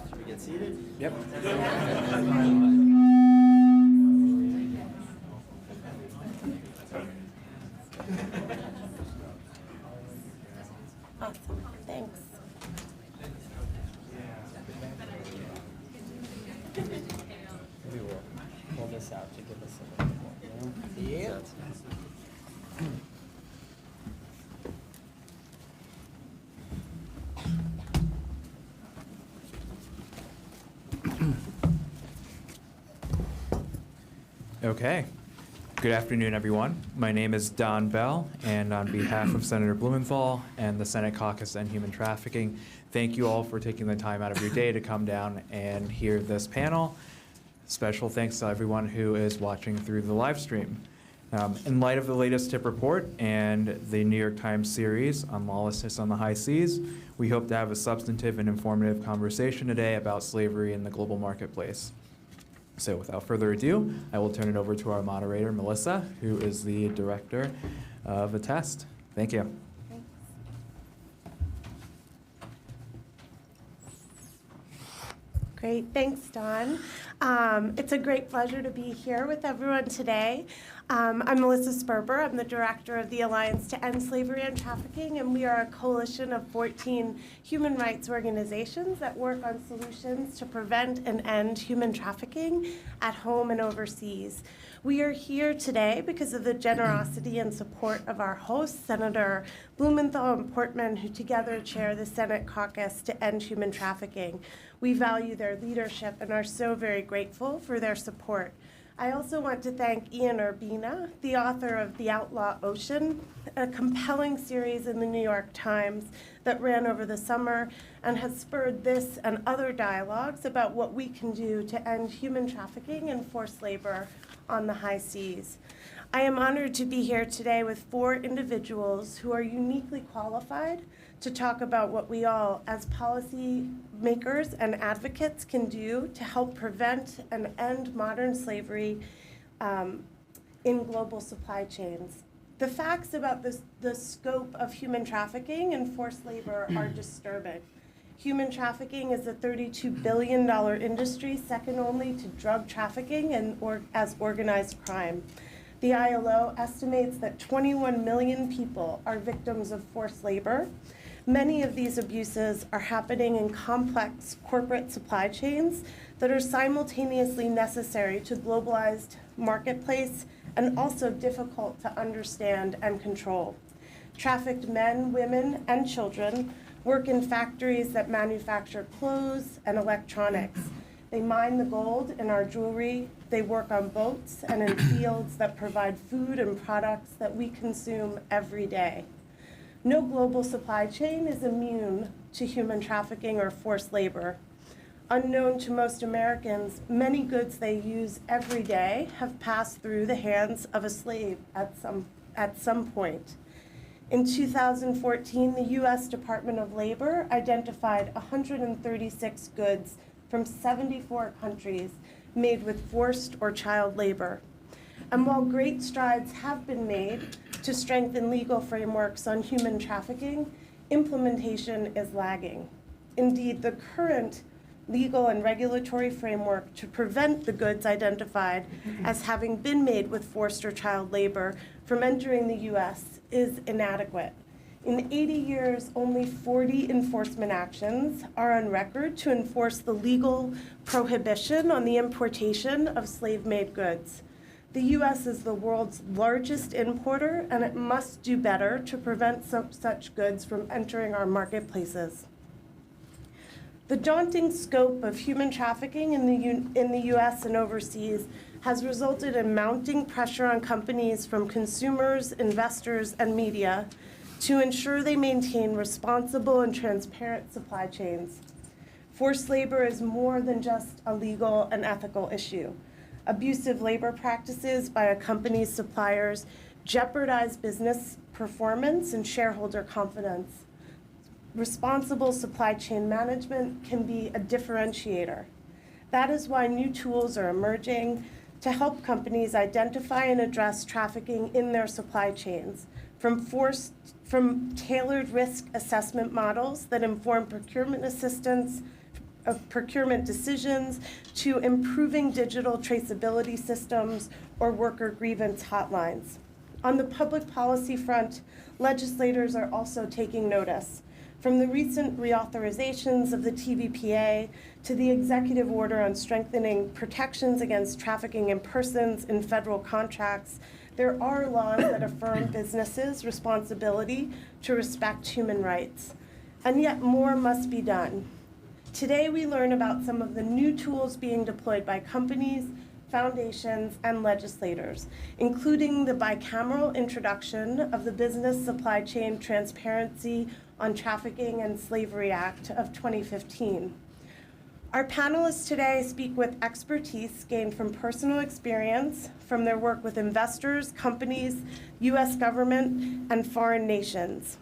Should we get seated? Yep. Awesome. Thanks. Maybe we'll pull this out to give us a little more room. Yeah. Okay. Good afternoon, everyone. My name is Don Bell, and on behalf of Senator Blumenthal and the Senate Caucus End Human Trafficking, thank you all for taking the time out of your day to come down and hear this panel. Special thanks to everyone who is watching through the live stream. In light of the latest TIP report and the New York Times series on lawlessness on the high seas, we hope to have a substantive and informative conversation today about slavery in the global marketplace. So without further ado, I will turn it over to our moderator, Melissa, who is the director of the test. Thank you. Thanks. Great. Thanks, Don. It's a great pleasure to be here with everyone today. I'm Melissa Sperber. I'm the director of the Alliance to End Slavery and Trafficking, and we are a coalition of 14 human rights organizations that work on solutions to prevent and end human trafficking at home and overseas. We are here today because of the generosity and support of our hosts, Senator Blumenthal and Portman, who together chair the Senate Caucus to End Human Trafficking. We value their leadership and are so very grateful for their support. I also want to thank Ian Urbina, the author of The Outlaw Ocean, a compelling series in the New York Times that ran over the summer and has spurred this and other dialogues about what we can do to end human trafficking and forced labor on the high seas. I am honored to be here today with 4 individuals who are uniquely qualified to talk about what we all, as policy makers and advocates, can do to help prevent and end modern slavery in global supply chains. The facts about the scope of human trafficking and forced labor are disturbing. Human trafficking is a $32 billion industry, second only to drug trafficking and as organized crime. The ILO estimates that 21 million people are victims of forced labor. Many of these abuses are happening in complex corporate supply chains that are simultaneously necessary to globalized marketplace and also difficult to understand and control. Trafficked men, women, and children work in factories that manufacture clothes and electronics. They mine the gold in our jewelry. They work on boats and in fields that provide food and products that we consume every day. No global supply chain is immune to human trafficking or forced labor. Unknown to most Americans, many goods they use every day have passed through the hands of a slave at some point. In 2014, the U.S. Department of Labor identified 136 goods from 74 countries made with forced or child labor. And while great strides have been made to strengthen legal frameworks on human trafficking, implementation is lagging. Indeed, the current legal and regulatory framework to prevent the goods identified as having been made with forced or child labor from entering the U.S. is inadequate. In 80 years, only 40 enforcement actions are on record to enforce the legal prohibition on the importation of slave-made goods. The U.S. is the world's largest importer, and it must do better to prevent such goods from entering our marketplaces. The daunting scope of human trafficking in the U.S. and overseas has resulted in mounting pressure on companies from consumers, investors, and media to ensure they maintain responsible and transparent supply chains. Forced labor is more than just a legal and ethical issue. Abusive labor practices by a company's suppliers jeopardize business performance and shareholder confidence. Responsible supply chain management can be a differentiator. That is why new tools are emerging to help companies identify and address trafficking in their supply chains, from tailored risk assessment models that inform procurement assistance, procurement decisions, to improving digital traceability systems or worker grievance hotlines. On the public policy front, legislators are also taking notice. From the recent reauthorizations of the TVPA to the executive order on strengthening protections against trafficking in persons in federal contracts, there are laws that affirm businesses' responsibility to respect human rights. And yet more must be done. Today we learn about some of the new tools being deployed by companies, foundations, and legislators, including the bicameral introduction of the Business Supply Chain Transparency on Trafficking and Slavery Act of 2015. Our panelists today speak with expertise gained from personal experience, from their work with investors, companies, U.S. government, and foreign nations.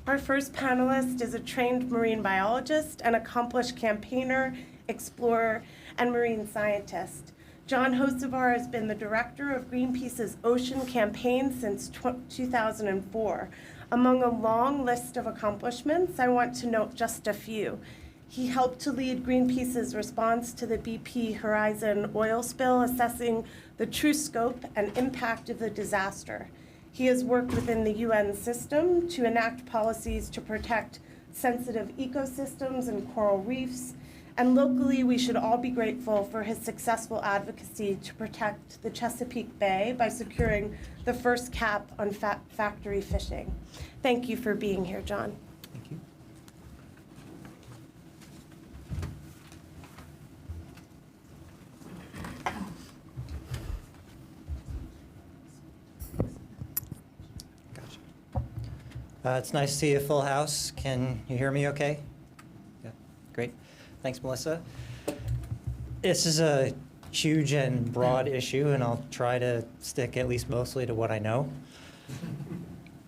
Our first panelist is a trained marine biologist, an accomplished campaigner, explorer, and marine scientist. John Hocevar has been the director of Greenpeace's ocean campaign since 2004. Among a long list of accomplishments, I want to note just a few. He helped to lead Greenpeace's response to the BP Horizon oil spill, assessing the true scope and impact of the disaster. He has worked within the UN system to enact policies to protect sensitive ecosystems and coral reefs. And locally, we should all be grateful for his successful advocacy to protect the Chesapeake Bay by securing the first cap on factory fishing. Thank you for being here, John. Thank you. Gotcha. It's nice to see a full house. Can you hear me okay? Yeah, great. Thanks, Melissa. This is a huge and broad issue, and I'll try to stick at least mostly to what I know.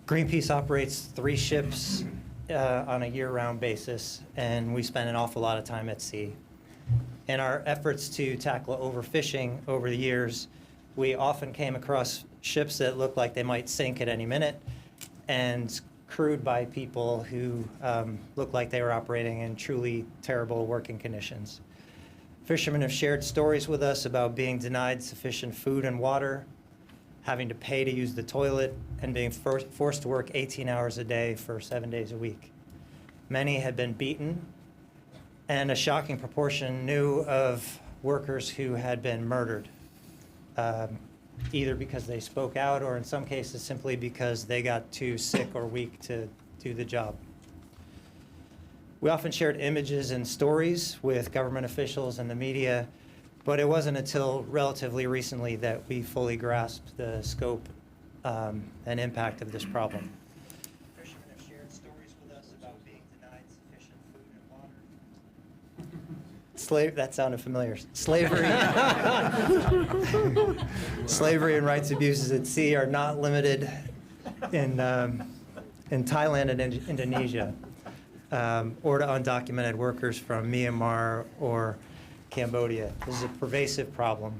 Greenpeace operates 3 ships on a year-round basis, and we spend an awful lot of time at sea. In our efforts to tackle overfishing over the years, we often came across ships that looked like they might sink at any minute, and crewed by people who looked like they were operating in truly terrible working conditions. Fishermen have shared stories with us about being denied sufficient food and water, having to pay to use the toilet, and being forced to work 18 hours a day for 7 days a week. Many had been beaten, and a shocking proportion knew of workers who had been murdered, either because they spoke out or in some cases simply because they got too sick or weak to do the job. We often shared images and stories with government officials and the media, but it wasn't until relatively recently that we fully grasped the scope and impact of this problem. Fishermen have shared stories with us about being denied sufficient food and water. That sounded familiar. Slavery and rights abuses at sea are not limited in Thailand and Indonesia, or to undocumented workers from Myanmar or Cambodia. This is a pervasive problem.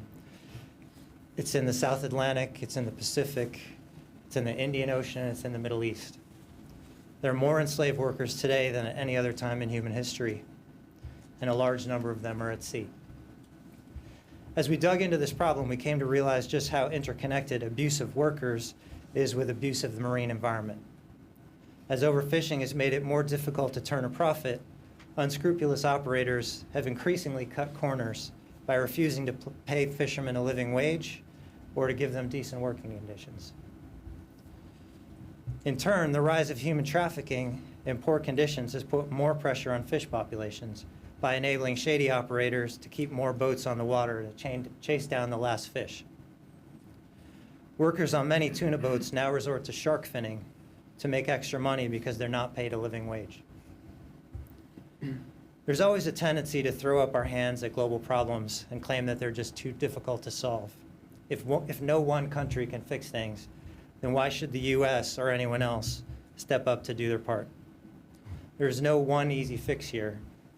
It's in the South Atlantic, it's in the Pacific, it's in the Indian Ocean, it's in the Middle East. There are more enslaved workers today than at any other time in human history, and a large number of them are at sea. As we dug into this problem, we came to realize just how interconnected abuse of workers is with abuse of the marine environment. As overfishing has made it more difficult to turn a profit, unscrupulous operators have increasingly cut corners by refusing to pay fishermen a living wage or to give them decent working conditions. In turn, the rise of human trafficking in poor conditions has put more pressure on fish populations by enabling shady operators to keep more boats on the water to chase down the last fish. Workers on many tuna boats now resort to shark finning to make extra money because they're not paid a living wage. There's always a tendency to throw up our hands at global problems and claim that they're just too difficult to solve. If no one country can fix things, then why should the US or anyone else step up to do their part? There's no one easy fix here,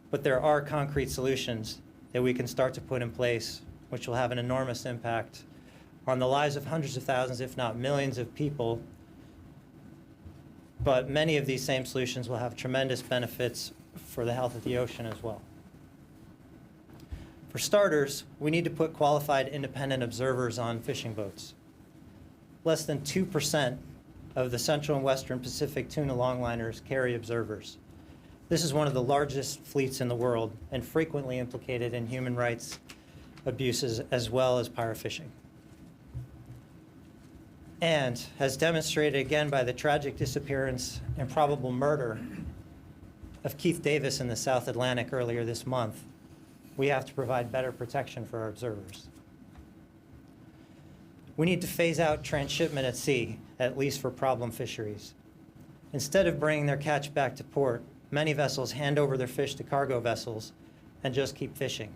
but there are concrete solutions that we can start to put in place which will have an enormous impact on the lives of hundreds of thousands, if not millions of people. But many of these same solutions will have tremendous benefits for the health of the ocean as well. For starters, we need to put qualified independent observers on fishing boats. Less than 2% of the Central and Western Pacific tuna longliners carry observers. This is one of the largest fleets in the world and frequently implicated in human rights abuses as well as pirate fishing. And, as demonstrated again by the tragic disappearance and probable murder of Keith Davis in the South Atlantic earlier this month, we have to provide better protection for our observers. We need to phase out transshipment at sea, at least for problem fisheries. Instead of bringing their catch back to port, many vessels hand over their fish to cargo vessels and just keep fishing.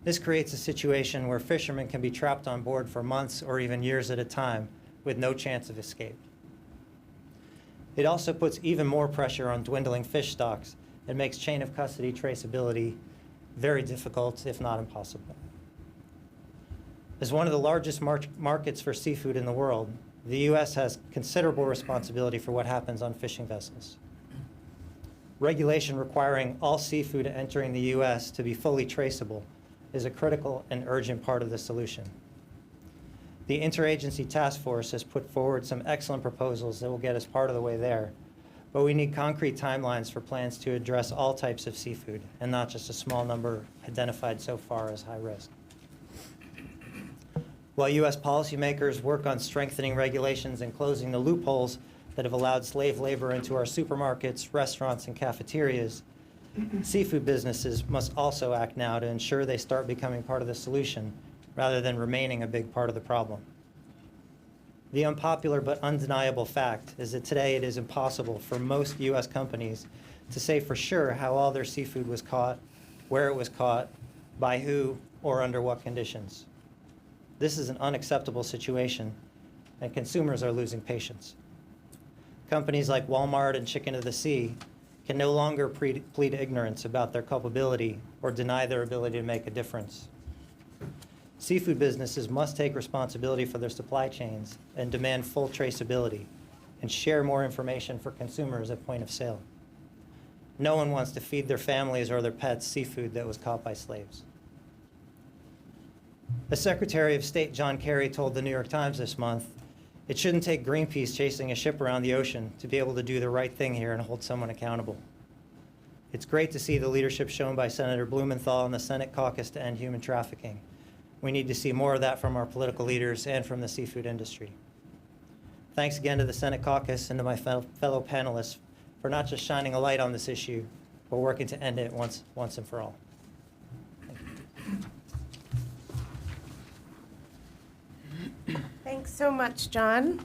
This creates a situation where fishermen can be trapped on board for months or even years at a time with no chance of escape. It also puts even more pressure on dwindling fish stocks and makes chain of custody traceability very difficult, if not impossible. As one of the largest markets for seafood in the world, the U.S. has considerable responsibility for what happens on fishing vessels. Regulation requiring all seafood entering the U.S. to be fully traceable is a critical and urgent part of the solution. The Interagency Task Force has put forward some excellent proposals that will get us part of the way there, but we need concrete timelines for plans to address all types of seafood and not just a small number identified so far as high risk. While U.S. policymakers work on strengthening regulations and closing the loopholes that have allowed slave labor into our supermarkets, restaurants, and cafeterias, seafood businesses must also act now to ensure they start becoming part of the solution rather than remaining a big part of the problem. The unpopular but undeniable fact is that today it is impossible for most U.S. companies to say for sure how all their seafood was caught, where it was caught, by who, or under what conditions. This is an unacceptable situation, and consumers are losing patience. Companies like Walmart and Chicken of the Sea can no longer plead ignorance about their culpability or deny their ability to make a difference. Seafood businesses must take responsibility for their supply chains and demand full traceability and share more information for consumers at point of sale. No one wants to feed their families or their pets seafood that was caught by slaves. As Secretary of State John Kerry told the New York Times this month, it shouldn't take Greenpeace chasing a ship around the ocean to be able to do the right thing here and hold someone accountable. It's great to see the leadership shown by Senator Blumenthal and the Senate Caucus to End Human Trafficking. We need to see more of that from our political leaders and from the seafood industry. Thanks again to the Senate Caucus and to my fellow panelists for not just shining a light on this issue, but working to end it once and for all. Thanks so much, John.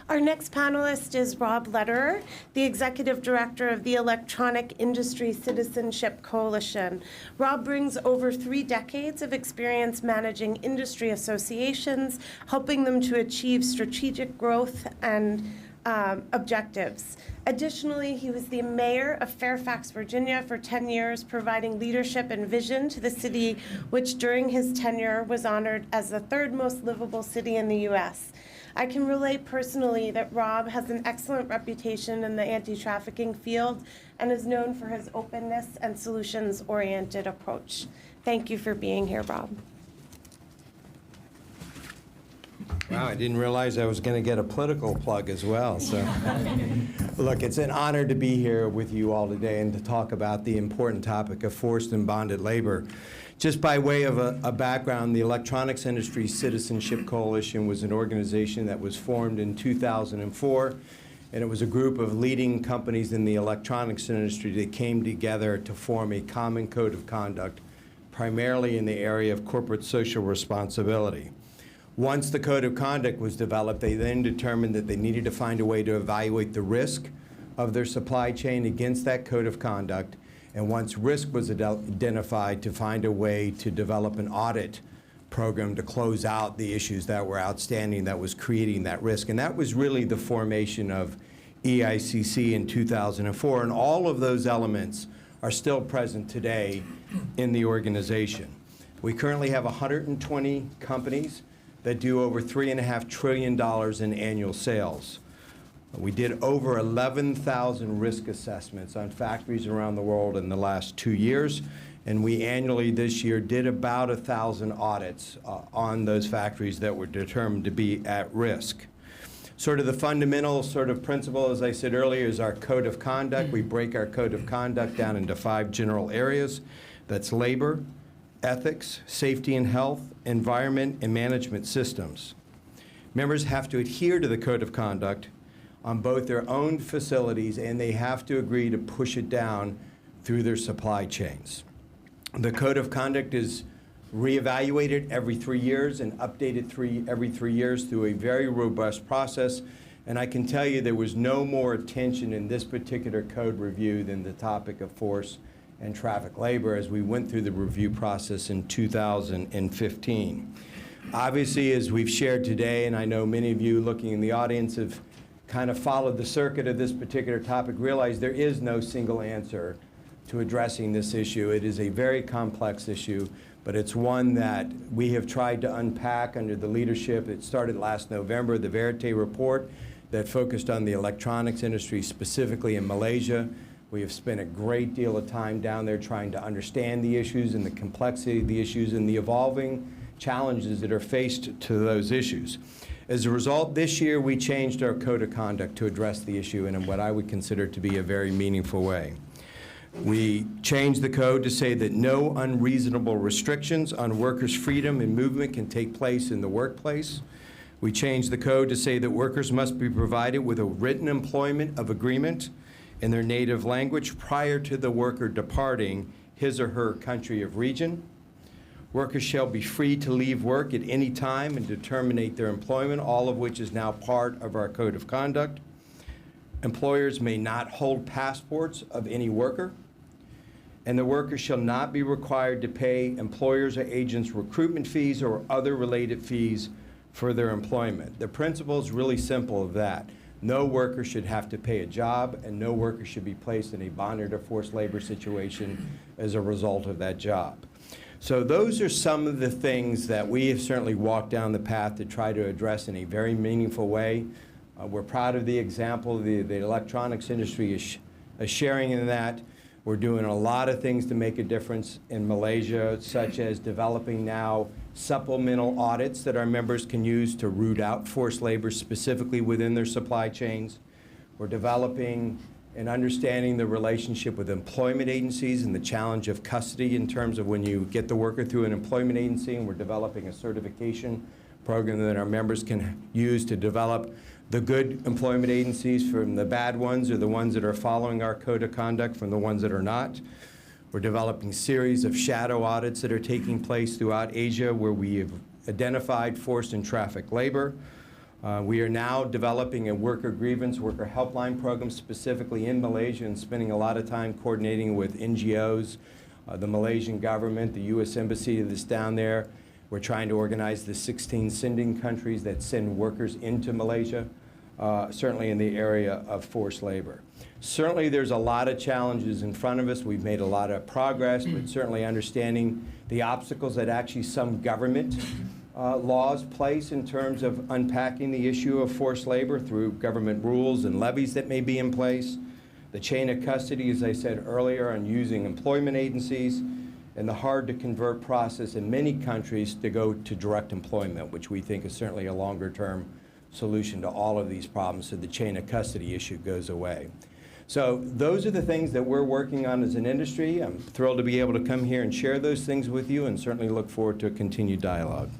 Our next panelist is Rob Lederer, the Executive Director of the Electronic Industry Citizenship Coalition. Rob brings over 3 decades of experience managing industry associations, helping them to achieve strategic growth and objectives. Additionally, he was the mayor of Fairfax, Virginia for 10 years, providing leadership and vision to the city, which during his tenure was honored as the 3rd most livable city in the U.S. I can relate personally that Rob has an excellent reputation in the anti-trafficking field and is known for his openness and solutions-oriented approach. Thank you for being here, Rob. Wow, I didn't realize I was going to get a political plug as well. So, look, it's an honor to be here with you all today and to talk about the important topic of forced and bonded labor. Just by way of a background, the Electronics Industry Citizenship Coalition was an organization that was formed in 2004, and it was a group of leading companies in the electronics industry that came together to form a common code of conduct, primarily in the area of corporate social responsibility. Once the code of conduct was developed, they then determined that they needed to find a way to evaluate the risk of their supply chain against that code of conduct. And once risk was identified, to find a way to develop an audit program to close out the issues that were outstanding that was creating that risk. And that was really the formation of EICC in 2004. And all of those elements are still present today in the organization. We currently have 120 companies that do over $3.5 trillion in annual sales. We did over 11,000 risk assessments on factories around the world in the last 2 years, and we annually this year did about 1,000 audits on those factories that were determined to be at risk. Sort of the fundamental sort of principle, as I said earlier, is our code of conduct. We break our code of conduct down into 5 general areas. That's labor, ethics, safety and health, environment, and management systems. Members have to adhere to the code of conduct on both their own facilities, and they have to agree to push it down through their supply chains. The code of conduct is reevaluated every 3 years and updated every 3 years through a very robust process. And I can tell you there was no more attention in this particular code review than the topic of forced and traffic labor as we went through the review process in 2015. Obviously, as we've shared today, and I know many of you looking in the audience have kind of followed the circuit of this particular topic, realize there is no single answer to addressing this issue. It is a very complex issue, but it's one that we have tried to unpack under the leadership. It started last November, the Verite report that focused on the electronics industry, specifically in Malaysia. We have spent a great deal of time down there trying to understand the issues and the complexity of the issues and the evolving challenges that are faced to those issues. As a result, this year we changed our code of conduct to address the issue in what I would consider to be a very meaningful way. We changed the code to say that no unreasonable restrictions on workers' freedom and movement can take place in the workplace. We changed the code to say that workers must be provided with a written employment agreement in their native language prior to the worker departing his or her country of region. Workers shall be free to leave work at any time and to terminate their employment, all of which is now part of our code of conduct. Employers may not hold passports of any worker, and the worker shall not be required to pay employers or agents recruitment fees or other related fees for their employment. The principle is really simple of that. No worker should have to pay a job, and no worker should be placed in a bonded or forced labor situation as a result of that job. So those are some of the things that we have certainly walked down the path to try to address in a very meaningful way. We're proud of the example the electronics industry is sharing in that. We're doing a lot of things to make a difference in Malaysia, such as developing now supplemental audits that our members can use to root out forced labor specifically within their supply chains. We're developing and understanding the relationship with employment agencies and the challenge of custody in terms of when you get the worker through an employment agency, and we're developing a certification program that our members can use to develop the good employment agencies from the bad ones, or the ones that are following our code of conduct from the ones that are not. We're developing a series of shadow audits that are taking place throughout Asia where we have identified forced and trafficked labor. We are now developing a worker helpline program specifically in Malaysia, and spending a lot of time coordinating with NGOs, the Malaysian government, the U.S. Embassy that's down there. We're trying to organize the 16 sending countries that send workers into Malaysia, certainly in the area of forced labor. Certainly there's a lot of challenges in front of us. We've made a lot of progress, but certainly understanding the obstacles that actually some government laws place in terms of unpacking the issue of forced labor through government rules and levies that may be in place, the chain of custody, as I said earlier, on using employment agencies, and the hard-to-convert process in many countries to go to direct employment, which we think is certainly a longer-term solution to all of these problems, so the chain of custody issue goes away. So those are the things that we're working on as an industry. I'm thrilled to be able to come here and share those things with you, and certainly look forward to a continued dialogue.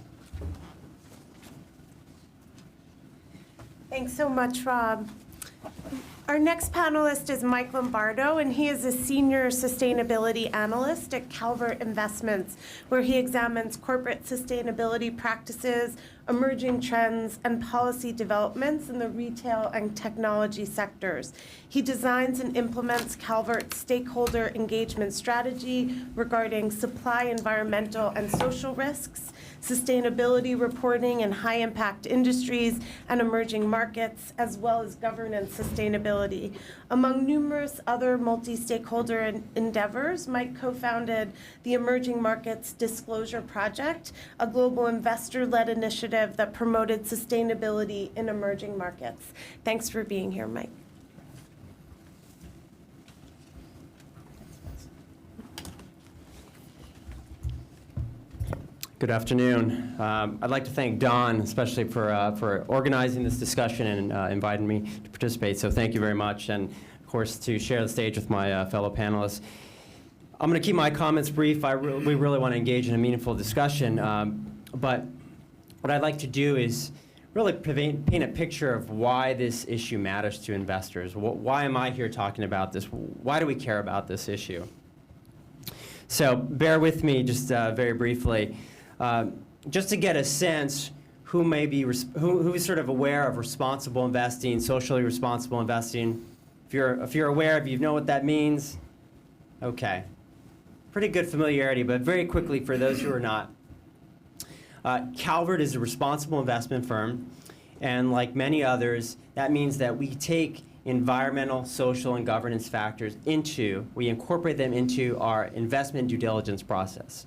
Thanks so much, Rob. Our next panelist is Mike Lombardo, and he is a senior sustainability analyst at Calvert Investments, where he examines corporate sustainability practices, emerging trends, and policy developments in the retail and technology sectors. He designs and implements Calvert's stakeholder engagement strategy regarding supply, environmental, and social risks, sustainability reporting in high-impact industries and emerging markets, as well as governance sustainability. Among numerous other multi-stakeholder endeavors, Mike co-founded the Emerging Markets Disclosure Project, a global investor-led initiative that promoted sustainability in emerging markets. Thanks for being here, Mike. Good afternoon. I'd like to thank Don, especially for organizing this discussion and inviting me to participate. So thank you very much, and of course to share the stage with my fellow panelists. I'm going to keep my comments brief. We really want to engage in a meaningful discussion, but what I'd like to do is really paint a picture of why this issue matters to investors. Why am I here talking about this? Why do we care about this issue? So bear with me just very briefly. Just to get a sense who is sort of aware of responsible investing, socially responsible investing. If you're aware, if you know what that means, okay. Pretty good familiarity, but very quickly for those who are not. Calvert is a responsible investment firm, and like many others, that means that we take environmental, social, and governance factors we incorporate them into our investment due diligence process.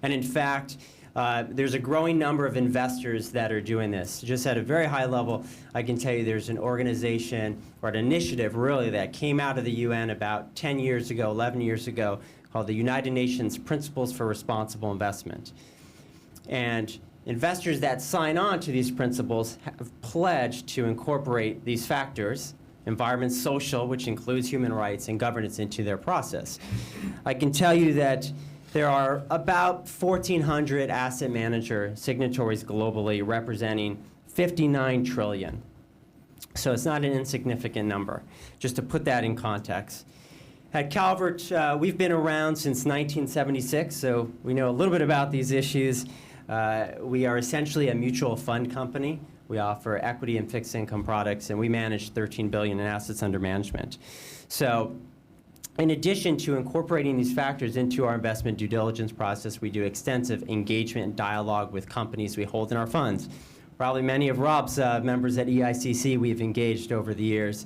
And in fact, there's a growing number of investors that are doing this. Just at a very high level, I can tell you there's an organization or an initiative really that came out of the UN about 10 years ago, 11 years ago, called the United Nations Principles for Responsible Investment. And investors that sign on to these principles have pledged to incorporate these factors, environment, social, which includes human rights, and governance into their process. I can tell you that there are about 1,400 asset manager signatories globally representing 59 trillion. So it's not an insignificant number, just to put that in context. At Calvert, we've been around since 1976, so we know a little bit about these issues. We are essentially a mutual fund company. We offer equity and fixed income products, and we manage $13 billion in assets under management. So in addition to incorporating these factors into our investment due diligence process, we do extensive engagement and dialogue with companies we hold in our funds. Probably many of Rob's members at EICC we've engaged over the years.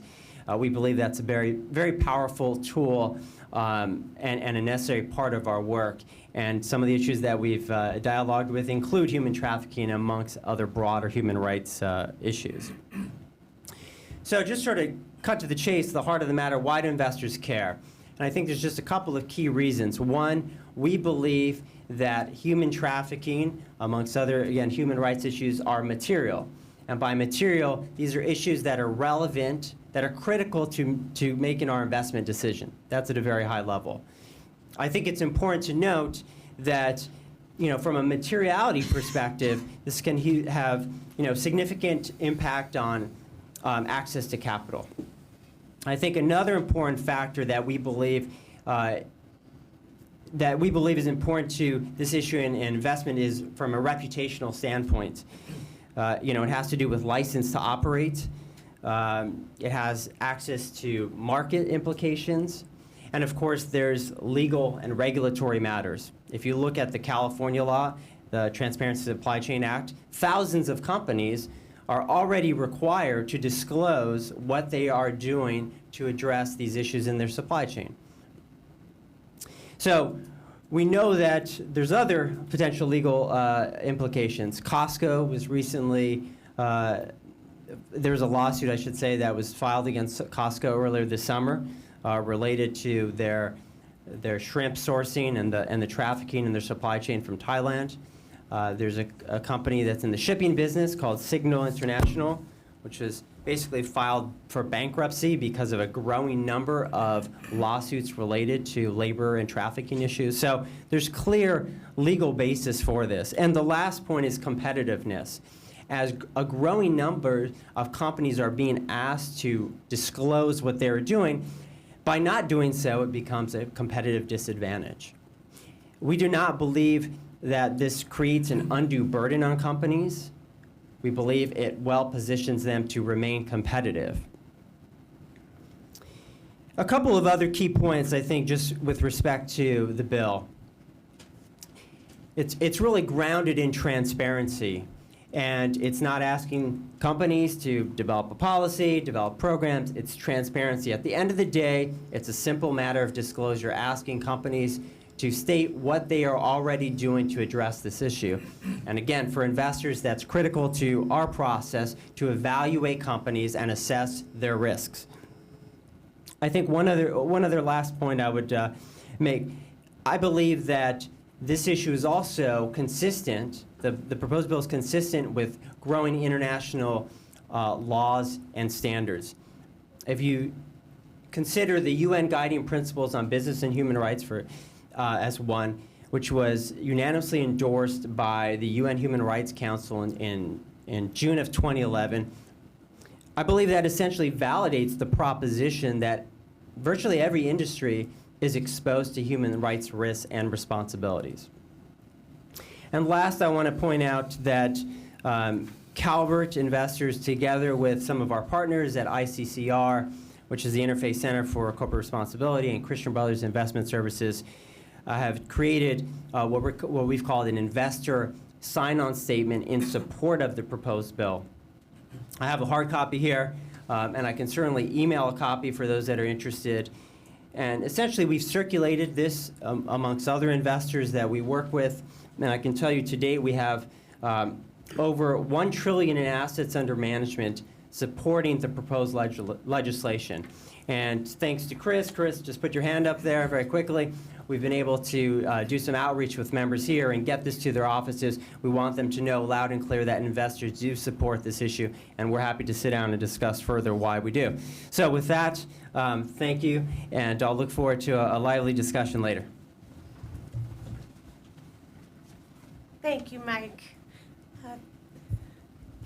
We believe that's a very, very powerful tool and a necessary part of our work. And some of the issues that we've dialogued with include human trafficking amongst other broader human rights issues. So just sort of cut to the chase, the heart of the matter, why do investors care? And I think there's just a couple of key reasons. One, we believe that human trafficking, amongst other, again, human rights issues, are material. And by material, these are issues that are relevant, that are critical to making our investment decision. That's at a very high level. I think it's important to note that, from a materiality perspective, this can have, significant impact on access to capital. I think another important factor that we believe is important to this issue in investment is from a reputational standpoint. It has to do with license to operate. It has access to market implications. And of course, there's legal and regulatory matters. If you look at the California law, the Transparency Supply Chain Act, thousands of companies are already required to disclose what they are doing to address these issues in their supply chain. So we know that there's other potential legal implications. Costco was recently, there was a lawsuit, I should say, that was filed against Costco earlier this summer related to their shrimp sourcing and the trafficking in their supply chain from Thailand. There's a company that's in the shipping business called Signal International, which is basically filed for bankruptcy because of a growing number of lawsuits related to labor and trafficking issues. So there's clear legal basis for this. And the last point is competitiveness. As a growing number of companies are being asked to disclose what they're doing, by not doing so, it becomes a competitive disadvantage. We do not believe that this creates an undue burden on companies. We believe it well positions them to remain competitive. A couple of other key points, I think, just with respect to the bill. it's really grounded in transparency. And it's not asking companies to develop a policy, develop programs. It's transparency. At the end of the day, it's a simple matter of disclosure, asking companies to state what they are already doing to address this issue. And again, for investors, that's critical to our process to evaluate companies and assess their risks. I think one other last point I would make, I believe that this issue is also consistent, the proposed bill is consistent with growing international laws and standards. If you consider the UN Guiding Principles on Business and Human Rights as one, which was unanimously endorsed by the UN Human Rights Council in June of 2011, I believe that essentially validates the proposition that virtually every industry is exposed to human rights risks and responsibilities. And last, I want to point out that Calvert investors, together with some of our partners at ICCR, which is the Interfaith Center for Corporate Responsibility, and Christian Brothers Investment Services, have created what we've called an investor sign-on statement in support of the proposed bill. I have a hard copy here, and I can certainly email a copy for those that are interested. And essentially, we've circulated this amongst other investors that we work with. And I can tell you to date, we have over $1 trillion in assets under management supporting the proposed legislation. And thanks to Chris, just put your hand up there very quickly. We've been able to do some outreach with members here and get this to their offices. We want them to know loud and clear that investors do support this issue, and we're happy to sit down and discuss further why we do. So with that, thank you, and I'll look forward to a lively discussion later. Thank you, Mike.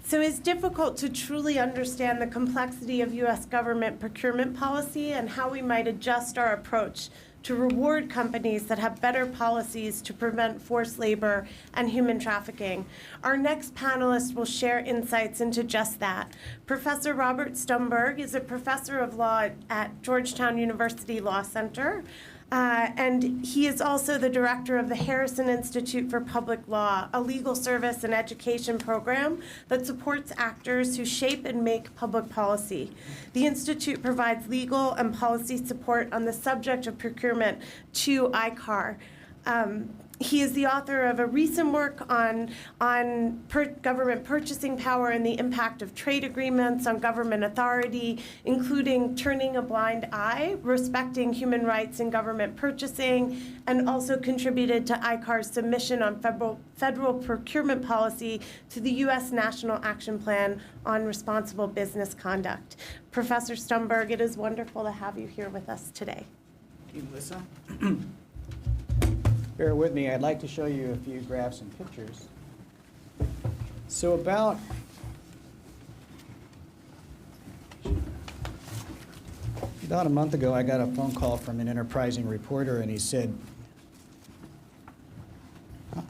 So it's difficult to truly understand the complexity of U.S. government procurement policy and how we might adjust our approach to reward companies that have better policies to prevent forced labor and human trafficking. Our next panelist will share insights into just that. Professor Robert Stumberg is a professor of law at Georgetown University Law Center. And he is also the director of the Harrison Institute for Public Law, a legal service and education program that supports actors who shape and make public policy. The Institute provides legal and policy support on the subject of procurement to ICAR. He is the author of a recent work on government purchasing power and the impact of trade agreements on government authority, including Turning a Blind Eye, Respecting Human Rights in Government Purchasing, and also contributed to ICAR's submission on federal procurement policy to the U.S. National Action Plan on Responsible Business Conduct. Professor Stumberg, it is wonderful to have you here with us today. Thank you, Melissa. Bear with me, I'd like to show you a few graphs and pictures. So about a month ago, I got a phone call from an enterprising reporter, and he said,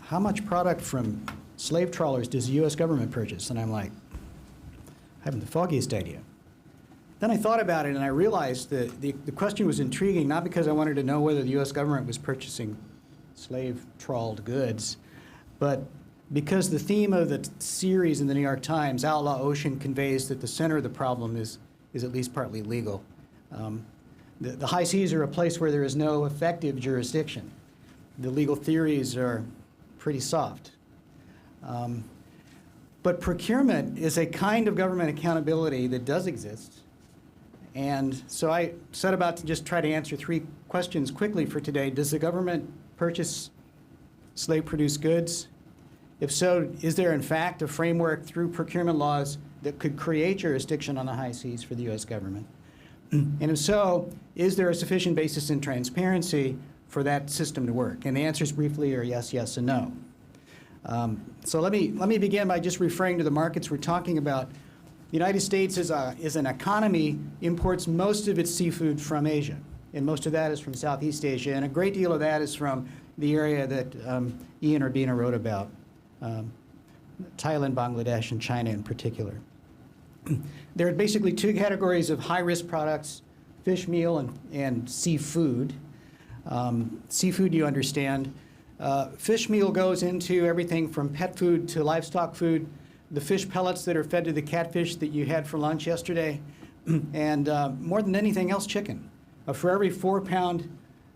how much product from slave trawlers does the U.S. government purchase? And I'm like, I haven't the foggiest idea. Then I thought about it, and I realized that the question was intriguing, not because I wanted to know whether the U.S. government was purchasing slave-trawled goods, but because the theme of the series in the New York Times, Outlaw Ocean, conveys that the center of the problem is at least partly legal. The high seas are a place where there is no effective jurisdiction. The legal theories are pretty soft. But procurement is a kind of government accountability that does exist. And so I set about to just try to answer three questions quickly for today. Does the government purchase slave-produced goods? If so, is there in fact a framework through procurement laws that could create jurisdiction on the high seas for the U.S. government? And if so, is there a sufficient basis in transparency for that system to work? And the answers briefly are yes, yes, and no. So let me begin by just referring to the markets we're talking about. The United States is an economy, imports most of its seafood from Asia. And most of that is from Southeast Asia, and a great deal of that is from the area that Ian Urbina wrote about, Thailand, Bangladesh, and China in particular. There are basically two categories of high-risk products, fish meal and seafood. Seafood, you understand, Fish meal goes into everything from pet food to livestock food, the fish pellets that are fed to the catfish that you had for lunch yesterday, and more than anything else, chicken. For every 4-pound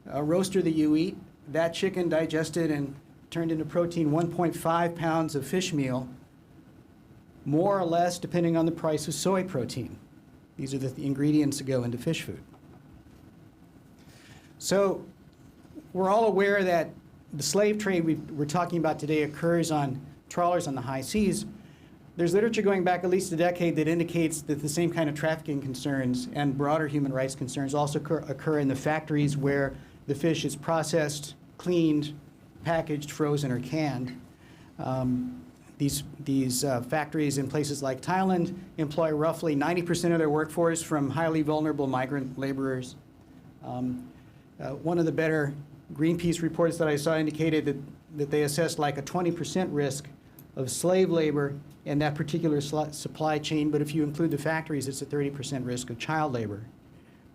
roaster that you eat, that chicken digested and turned into protein 1.5 pounds of fish meal, more or less depending on the price of soy protein. These are the ingredients that go into fish food. So we're all aware that the slave trade we're talking about today occurs on trawlers on the high seas. There's literature going back at least a decade that indicates that the same kind of trafficking concerns and broader human rights concerns also occur in the factories where the fish is processed, cleaned, packaged, frozen, or canned. These factories in places like Thailand employ roughly 90% of their workforce from highly vulnerable migrant laborers. One of the better Greenpeace reports that I saw indicated that they assessed like a 20% risk of slave labor in that particular supply chain, but if you include the factories, it's a 30% risk of child labor.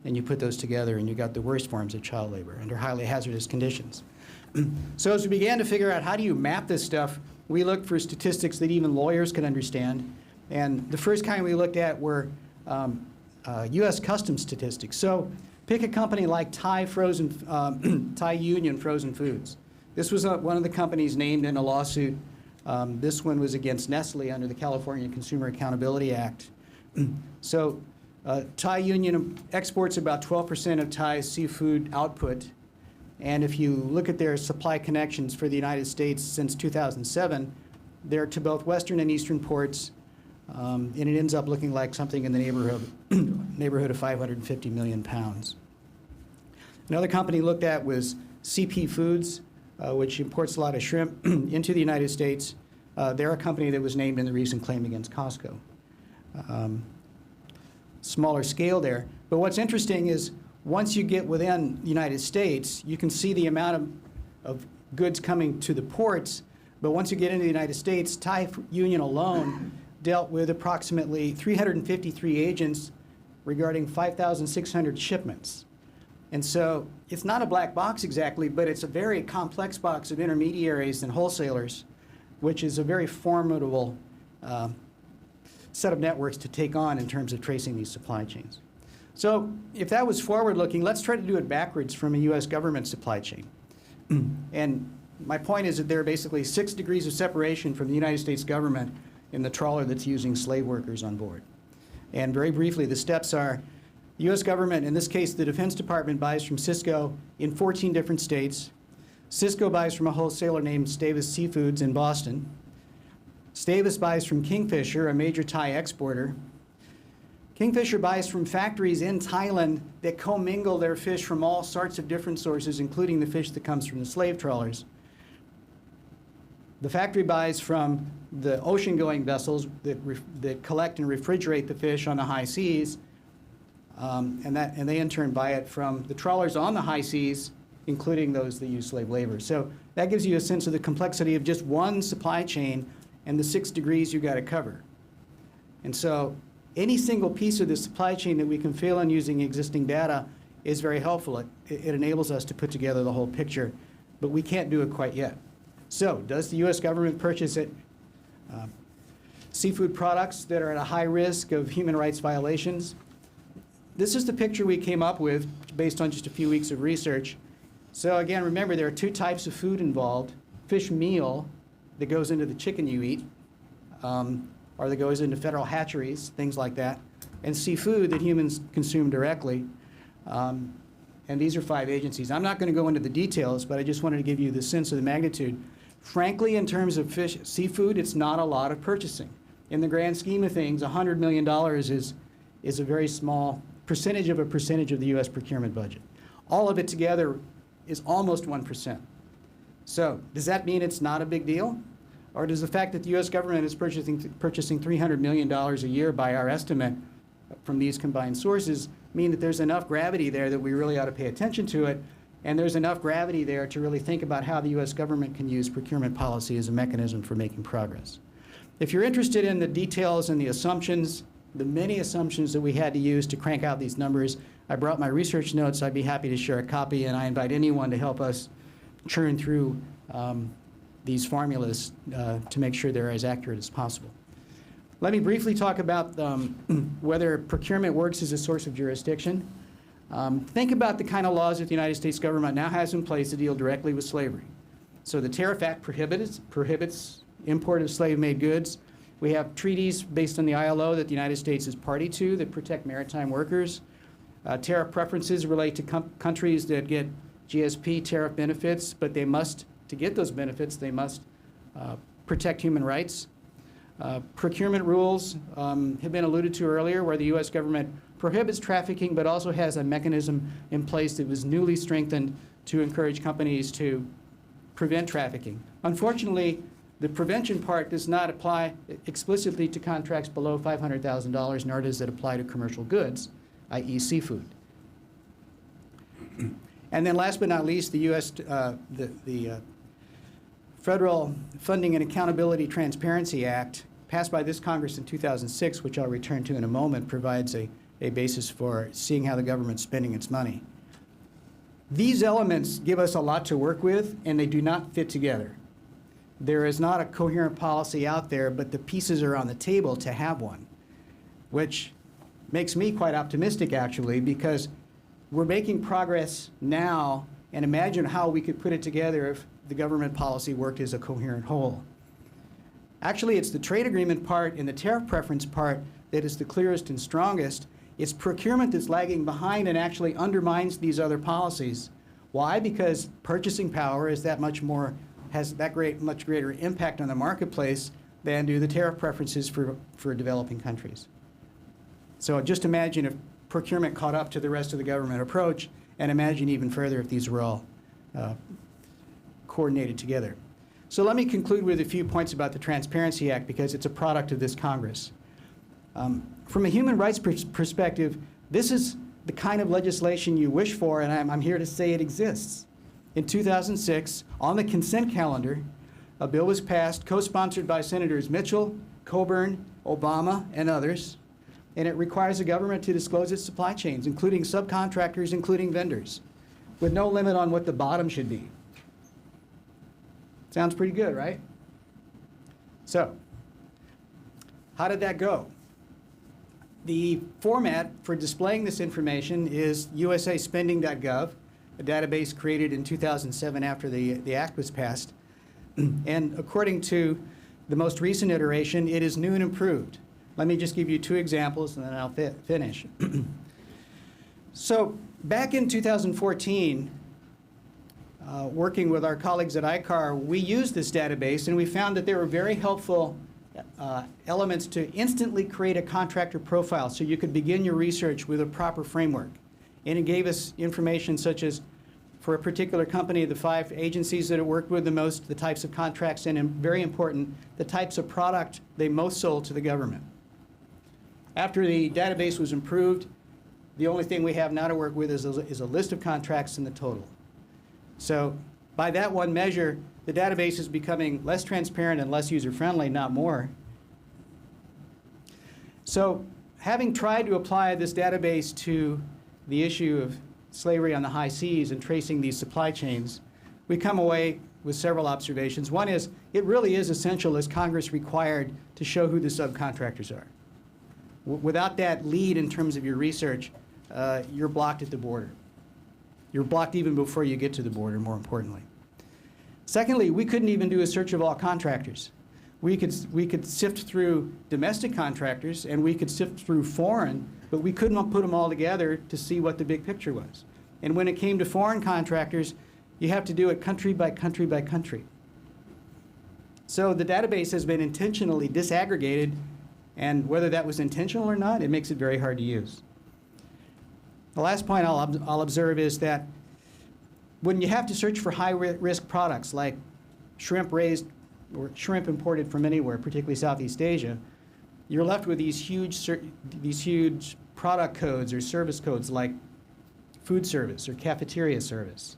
And you put those together and you got the worst forms of child labor under highly hazardous conditions. So as we began to figure out how do you map this stuff, we looked for statistics that even lawyers could understand. And the first kind we looked at were US Customs statistics. So pick a company like Thai Union Frozen Foods. This was one of the companies named in a lawsuit. This one was against Nestle under the California Consumer Accountability Act. So Thai Union exports about 12% of Thai's seafood output. And if you look at their supply connections for the United States since 2007, they're to both Western and Eastern ports, and it ends up looking like something in the neighborhood of 550 million pounds. Another company looked at was CP Foods, which imports a lot of shrimp into the United States. They're a company that was named in the recent claim against Costco. Smaller scale there. But what's interesting is once you get within the United States, you can see the amount of goods coming to the ports. But once you get into the United States, Thai Union alone dealt with approximately 353 agents regarding 5,600 shipments. And so it's not a black box exactly, but it's a very complex box of intermediaries and wholesalers, which is a very formidable set of networks to take on in terms of tracing these supply chains. So if that was forward-looking, let's try to do it backwards from a U.S. government supply chain. And my point is that there are basically 6 degrees of separation from the United States government in the trawler that's using slave workers on board. And very briefly, the steps are the U.S. government, in this case the Defense Department, buys from Cisco in 14 different states. Cisco buys from a wholesaler named Stavis Seafoods in Boston. Stavis buys from Kingfisher, a major Thai exporter. Kingfisher buys from factories in Thailand that commingle their fish from all sorts of different sources, including the fish that comes from the slave trawlers. The factory buys from the ocean-going vessels that collect and refrigerate the fish on the high seas, and they in turn buy it from the trawlers on the high seas, including those that use slave labor. So that gives you a sense of the complexity of just one supply chain and the 6 degrees you got to cover. And so any single piece of the supply chain that we can fill in using existing data is very helpful. It enables us to put together the whole picture, but we can't do it quite yet. So does the U.S. government purchase seafood products that are at a high risk of human rights violations? This is the picture we came up with based on just a few weeks of research. So again, remember there are 2 types of food involved. Fish meal that goes into the chicken you eat, or that goes into federal hatcheries, things like that, and seafood that humans consume directly. And these are 5 agencies. I'm not going to go into the details, but I just wanted to give you the sense of the magnitude. Frankly, in terms of seafood, it's not a lot of purchasing. In the grand scheme of things, $100 million is a very small percentage of the U.S. procurement budget. All of it together is almost 1%. So does that mean it's not a big deal? Or does the fact that the U.S. government is purchasing $300 million a year by our estimate from these combined sources mean that there's enough gravity there that we really ought to pay attention to it, and there's enough gravity there to really think about how the U.S. government can use procurement policy as a mechanism for making progress? If you're interested in the details and the assumptions, the many assumptions that we had to use to crank out these numbers, I brought my research notes. I'd be happy to share a copy, and I invite anyone to help us churn through these formulas to make sure they're as accurate as possible. Let me briefly talk about whether procurement works as a source of jurisdiction. Think about the kind of laws that the United States government now has in place to deal directly with slavery. So the Tariff Act prohibits import of slave-made goods. We have treaties based on the ILO that the United States is party to that protect maritime workers. Tariff preferences relate to countries that get GSP tariff benefits, but they must, to get those benefits, they must protect human rights. Procurement rules have been alluded to earlier, where the U.S. government prohibits trafficking, but also has a mechanism in place that was newly strengthened to encourage companies to prevent trafficking. Unfortunately, the prevention part does not apply explicitly to contracts below $500,000, nor does it apply to commercial goods, i.e. seafood. And then last but not least, the U.S. the Federal Funding and Accountability Transparency Act, passed by this Congress in 2006, which I'll return to in a moment, provides a basis for seeing how the government's spending its money. These elements give us a lot to work with, and they do not fit together. There is not a coherent policy out there, but the pieces are on the table to have one, which makes me quite optimistic, actually, because we're making progress now, and imagine how we could put it together if the government policy worked as a coherent whole. Actually, it's the trade agreement part and the tariff preference part that is the clearest and strongest. It's procurement that's lagging behind and actually undermines these other policies. Why? Because purchasing power is that much more, has that much greater impact on the marketplace than do the tariff preferences for developing countries. So just imagine if procurement caught up to the rest of the government approach, and imagine even further if these were all coordinated together. So let me conclude with a few points about the Transparency Act, because it's a product of this Congress. From a human rights perspective, this is the kind of legislation you wish for, and I'm here to say it exists. In 2006, on the consent calendar, a bill was passed, co-sponsored by Senators Mitchell, Coburn, Obama, and others, and it requires the government to disclose its supply chains, including subcontractors, including vendors, with no limit on what the bottom should be. Sounds pretty good, right? So, how did that go? The format for displaying this information is usaspending.gov, a database created in 2007 after the act was passed. And according to the most recent iteration, it is new and improved. Let me just give you two examples, and then I'll finish. So back in 2014, working with our colleagues at ICAR, we used this database, and we found that there were very helpful elements to instantly create a contractor profile so you could begin your research with a proper framework. And it gave us information such as, for a particular company, the 5 agencies that it worked with the most, the types of contracts, and very important, the types of product they most sold to the government. After the database was improved, the only thing we have now to work with is a list of contracts and the total. So by that one measure, the database is becoming less transparent and less user-friendly, not more. So having tried to apply this database to the issue of slavery on the high seas and tracing these supply chains, we come away with several observations. One is, it really is essential, as Congress required, to show who the subcontractors are. Without that lead in terms of your research, you're blocked at the border. You're blocked even before you get to the border, more importantly. Secondly, we couldn't even do a search of all contractors. We could sift through domestic contractors, and we could sift through foreign, but we couldn't put them all together to see what the big picture was. And when it came to foreign contractors, you have to do it country by country by country. So the database has been intentionally disaggregated, and whether that was intentional or not, it makes it very hard to use. The last point I'll observe is that when you have to search for high-risk products like shrimp raised or shrimp imported from anywhere, particularly Southeast Asia, you're left with these huge product codes or service codes like food service or cafeteria service.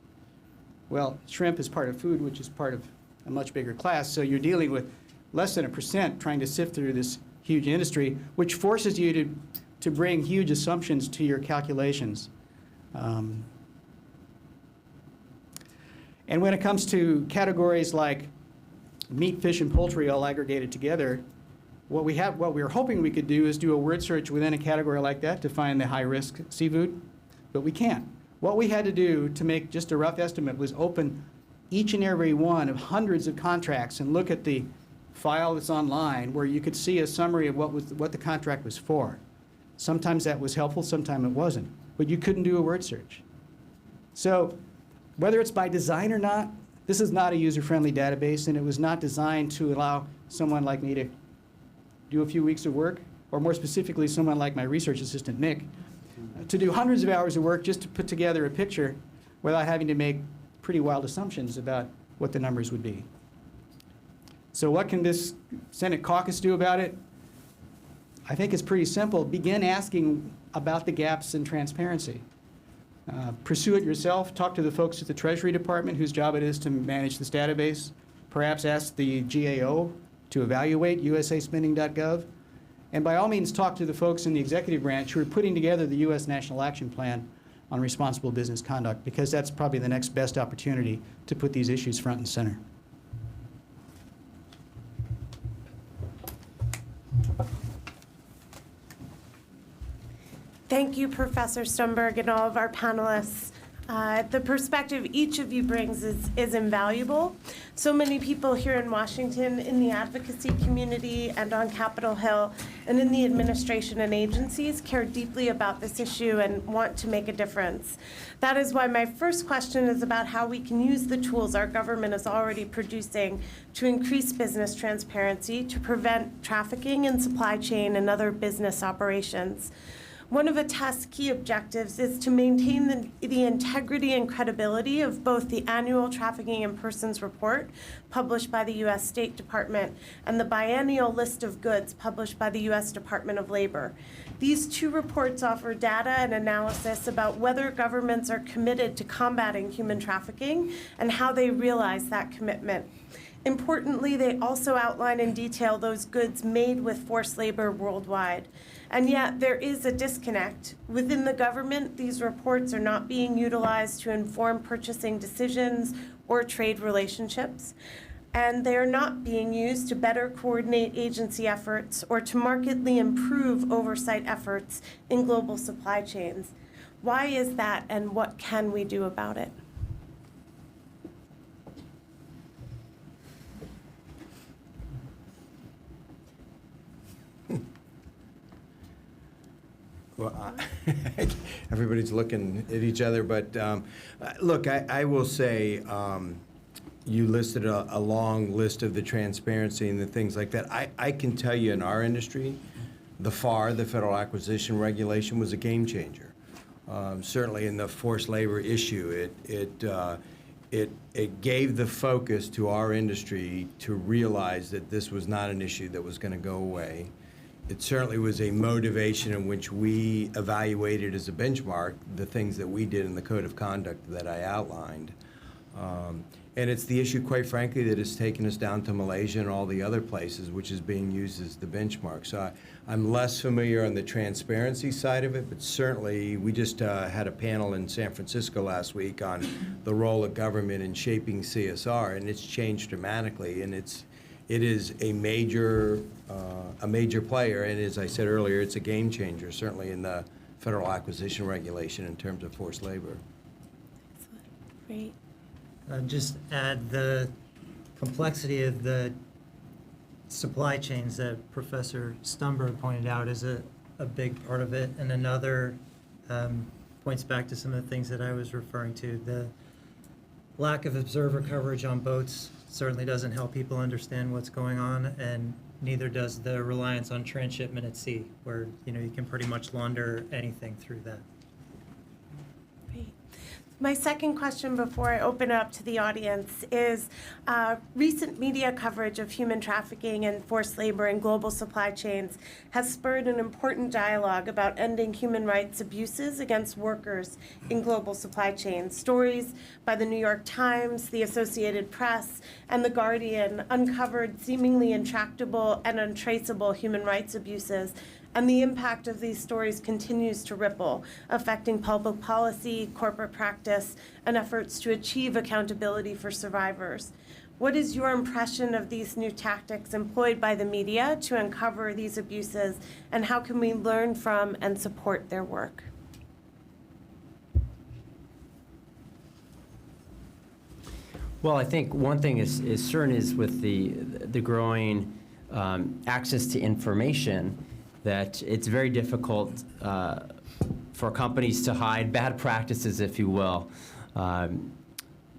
Well, shrimp is part of food, which is part of a much bigger class, so you're dealing with less than 1% trying to sift through this huge industry, which forces you to bring huge assumptions to your calculations. And when it comes to categories like meat, fish, and poultry all aggregated together, what we're hoping we could do is do a word search within a category like that to find the high-risk seafood, but we can't. What we had to do to make just a rough estimate was open each and every one of hundreds of contracts and look at the file that's online where you could see a summary of what the contract was for. Sometimes that was helpful, sometimes it wasn't, but you couldn't do a word search. So whether it's by design or not, this is not a user-friendly database, and it was not designed to allow someone like me to do a few weeks of work, or more specifically, someone like my research assistant, Nick, to do hundreds of hours of work just to put together a picture without having to make pretty wild assumptions about what the numbers would be. So what can this Senate caucus do about it? I think it's pretty simple. Begin asking about the gaps in transparency. Pursue it yourself. Talk to the folks at the Treasury Department whose job it is to manage this database. Perhaps ask the GAO to evaluate usaspending.gov. And by all means, talk to the folks in the executive branch who are putting together the U.S. National Action Plan on Responsible Business Conduct, because that's probably the next best opportunity to put these issues front and center. Thank you, Professor Stumberg, and all of our panelists. The perspective each of you brings is invaluable. So many people here in Washington, in the advocacy community and on Capitol Hill, and in the administration and agencies care deeply about this issue and want to make a difference. That is why my first question is about how we can use the tools our government is already producing to increase business transparency, to prevent trafficking in supply chain and other business operations. One of ATTEST's key objectives is to maintain the integrity and credibility of both the annual Trafficking in Persons report published by the U.S. State Department and the biennial list of goods published by the U.S. Department of Labor. These two reports offer data and analysis about whether governments are committed to combating human trafficking and how they realize that commitment. Importantly, they also outline in detail those goods made with forced labor worldwide. And yet, there is a disconnect. Within the government, these reports are not being utilized to inform purchasing decisions or trade relationships. And they are not being used to better coordinate agency efforts or to markedly improve oversight efforts in global supply chains. Why is that, and what can we do about it? Well, everybody's looking at each other, but look, I will say you listed a long list of the transparency and the things like that. I can tell you in our industry, the FAR, the Federal Acquisition Regulation, was a game changer. Certainly in the forced labor issue, it gave the focus to our industry to realize that this was not an issue that was going to go away. It certainly was a motivation in which we evaluated as a benchmark the things that we did in the code of conduct that I outlined. And it's the issue, quite frankly, that has taken us down to Malaysia and all the other places, which is being used as the benchmark. So I'm less familiar on the transparency side of it, but certainly we just had a panel in San Francisco last week on the role of government in shaping CSR, and it's changed dramatically, and it is a major player, and as I said earlier, it's a game changer, certainly in the Federal Acquisition Regulation in terms of forced labor. Excellent. Great. Just add the complexity of the supply chains that Professor Stumberg pointed out is a big part of it, and another points back to some of the things that I was referring to. The lack of observer coverage on boats certainly doesn't help people understand what's going on, and neither does the reliance on transshipment at sea, where you can pretty much launder anything through that. Great. My second question before I open it up to the audience is recent media coverage of human trafficking and forced labor in global supply chains has spurred an important dialogue about ending human rights abuses against workers in global supply chains. Stories by the New York Times, the Associated Press, and The Guardian uncovered seemingly intractable and untraceable human rights abuses And the impact of these stories continues to ripple, affecting public policy, corporate practice, and efforts to achieve accountability for survivors. What is your impression of these new tactics employed by the media to uncover these abuses, and how can we learn from and support their work? Well, I think one thing is certain is with the growing access to information, that it's very difficult for companies to hide bad practices, if you will.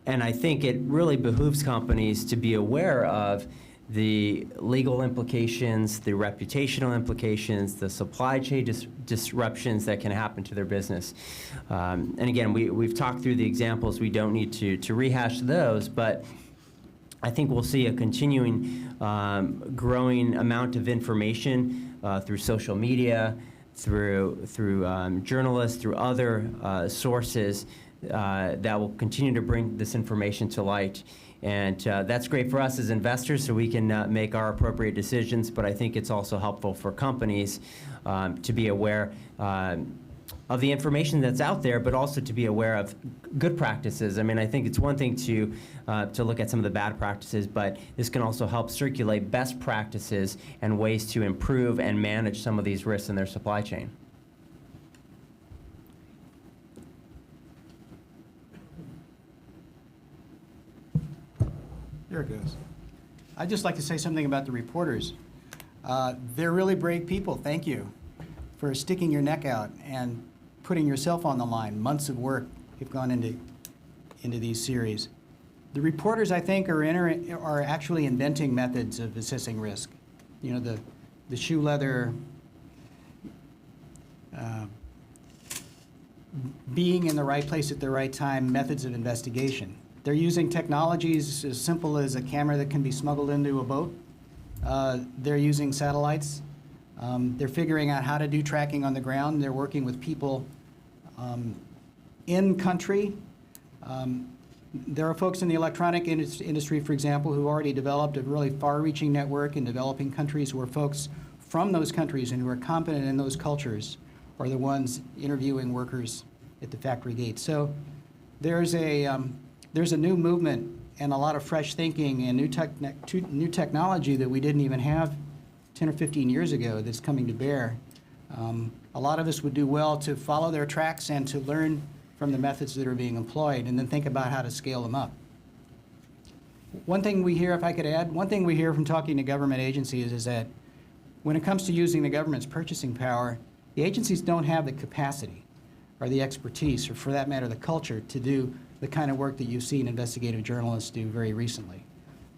And I think it really behooves companies to be aware of the legal implications, the reputational implications, the supply chain disruptions that can happen to their business. And again, we've talked through the examples. We don't need to rehash those, but I think we'll see a continuing growing amount of information through social media, through journalists, through other sources that will continue to bring this information to light. And that's great for us as investors, so we can make our appropriate decisions, but I think it's also helpful for companies to be aware of the information that's out there, but also to be aware of good practices. I mean, I think it's one thing to look at some of the bad practices, but this can also help circulate best practices and ways to improve and manage some of these risks in their supply chain. There it goes. I'd just like to say something about the reporters. They're really brave people. Thank you for sticking your neck out and putting yourself on the line. Months of work have gone into these series. The reporters, I think, are actually inventing methods of assessing risk. You know, the shoe leather, being in the right place at the right time, methods of investigation. They're using technologies as simple as a camera that can be smuggled into a boat. They're using satellites. They're figuring out how to do tracking on the ground. They're working with people in country. There are folks in the electronic industry, for example, who already developed a really far-reaching network in developing countries where folks from those countries and who are competent in those cultures are the ones interviewing workers at the factory gate. So there's a new movement and a lot of fresh thinking and new technology that we didn't even have 10 or 15 years ago that's coming to bear. A lot of us would do well to follow their tracks and to learn from the methods that are being employed and then think about how to scale them up. One thing we hear, if I could add, one thing we hear from talking to government agencies is that when it comes to using the government's purchasing power, the agencies don't have the capacity or the expertise, or for that matter, the culture to do the kind of work that you've seen investigative journalists do very recently.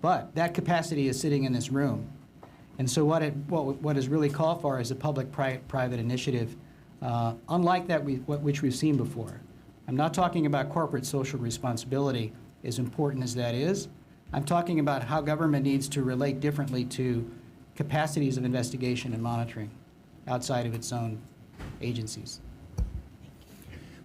But that capacity is sitting in this room. And so what is really called for is a public-private initiative, unlike that which we've seen before. I'm not talking about corporate social responsibility, as important as that is. I'm talking about how government needs to relate differently to capacities of investigation and monitoring outside of its own agencies.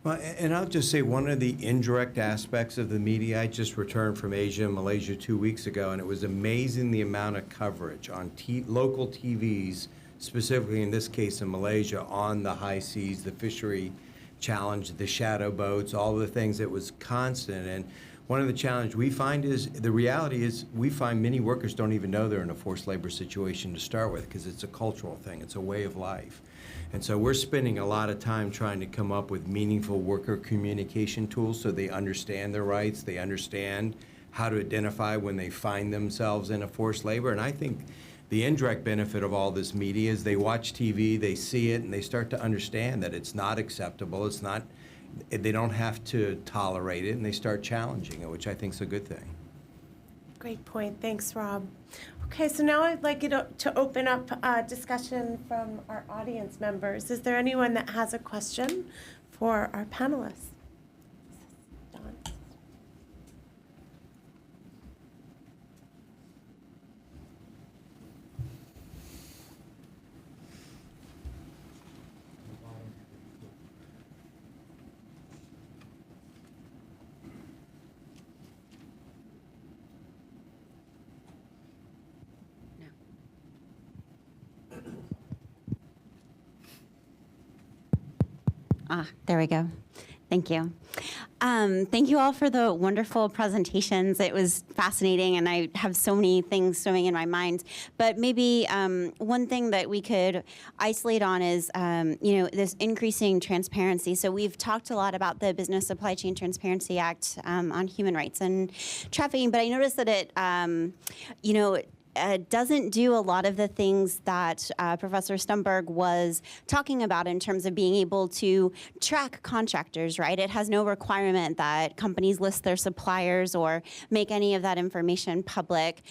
Well, and I'll just say one of the indirect aspects of the media, I just returned from Asia and Malaysia 2 weeks ago, and it was amazing the amount of coverage on local TVs, specifically in this case in Malaysia, on the high seas, the fishery challenge, the shadow boats, all the things that was constant. And one of the challenges we find is, the reality is, we find many workers don't even know they're in a forced labor situation to start with, because it's a cultural thing, it's a way of life. And so we're spending a lot of time trying to come up with meaningful worker communication tools so they understand their rights, they understand how to identify when they find themselves in a forced labor. And I think the indirect benefit of all this media is they watch TV, they see it, and they start to understand that it's not acceptable, it's not, they don't have to tolerate it, and they start challenging it, which I think is a good thing. Great point. Thanks, Rob. Okay, so now I'd like you to open up discussion from our audience members. Is there anyone that has a question for our panelists? Don. There we go. Thank you. Thank you all for the wonderful presentations. It was fascinating, and I have so many things swimming in my mind. But maybe one thing that we could isolate on is, this increasing transparency. So we've talked a lot about the Business Supply Chain Transparency Act on human rights and trafficking, but I noticed that it, doesn't do a lot of the things that Professor Stumberg was talking about in terms of being able to track contractors, right? It has no requirement that companies list their suppliers or make any of that information public.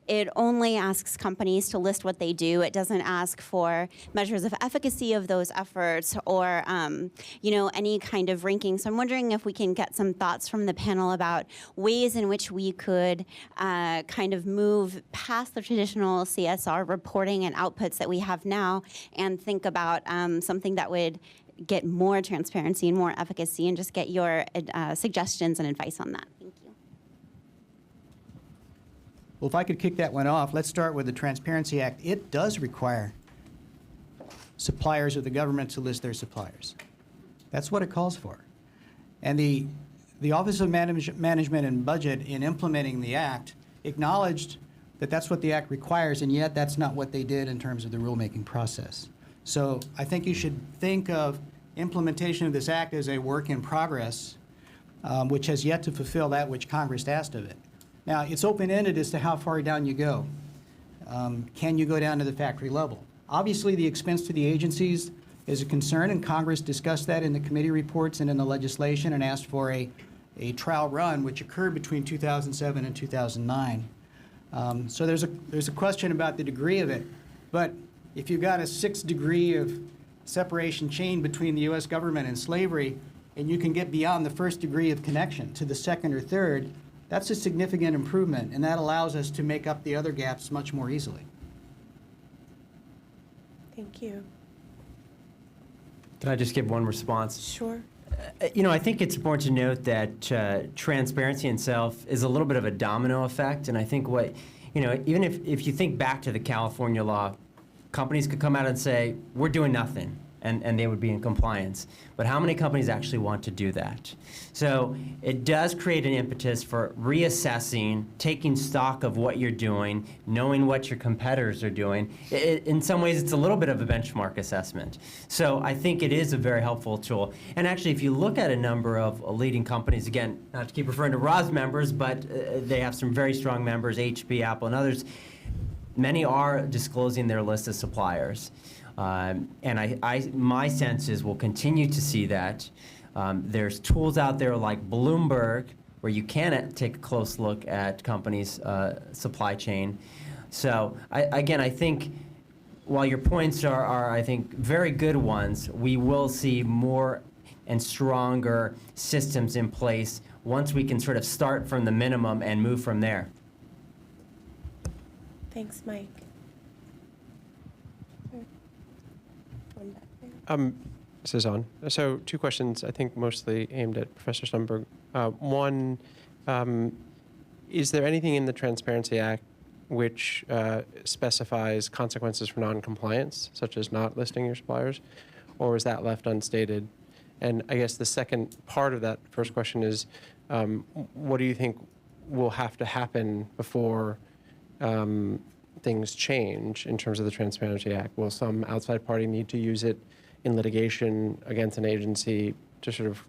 It only asks companies to list what they do. It doesn't ask for measures of efficacy of those efforts or, any kind of ranking. So I'm wondering if we can get some thoughts from the panel about ways in which we could kind of move past the traditional CSR reporting and outputs that we have now and think about something that would get more transparency and more efficacy, and just get your suggestions and advice on that. Thank you. Well, if I could kick that one off, let's start with the Transparency Act. It does require suppliers of the government to list their suppliers. That's what it calls for. And the Office of Management and Budget, in implementing the Act, acknowledged that that's what the Act requires, and yet that's not what they did in terms of the rulemaking process. So I think you should think of implementation of this Act as a work in progress, which has yet to fulfill that which Congress asked of it. Now, it's open-ended as to how far down you go. Can you go down to the factory level? Obviously, the expense to the agencies is a concern, and Congress discussed that in the committee reports and in the legislation and asked for a trial run, which occurred between 2007 and 2009. So there's a question about the degree of it, but if you've got a 6 degree of separation chain between the U.S. government and slavery, and you can get beyond the first degree of connection to the second or third, that's a significant improvement, and that allows us to make up the other gaps much more easily. Thank you. Can I just give one response? Sure. I think it's important to note that transparency itself is a little bit of a domino effect. And I think even if you think back to the California law, companies could come out and say, we're doing nothing, and they would be in compliance. But how many companies actually want to do that? So it does create an impetus for reassessing, taking stock of what you're doing, knowing what your competitors are doing. In some ways, it's a little bit of a benchmark assessment. So I think it is a very helpful tool. And actually, if you look at a number of leading companies, again, not to keep referring to Rob's members, but they have some very strong members, HP, Apple, and others, many are disclosing their list of suppliers. And my sense is we'll continue to see that. There's tools out there like Bloomberg where you can take a close look at companies' supply chain. So I think while your points are, I think, very good ones, we will see more and stronger systems in place once we can sort of start from the minimum and move from there. Thanks, Mike. This is on. So 2 questions, I think mostly aimed at Professor Stumberg. One, is there anything in the Transparency Act which specifies consequences for non-compliance, such as not listing your suppliers, or is that left unstated? And I guess the second part of that first question is, what do you think will have to happen before things change in terms of the Transparency Act? Will some outside party need to use it in litigation against an agency to sort of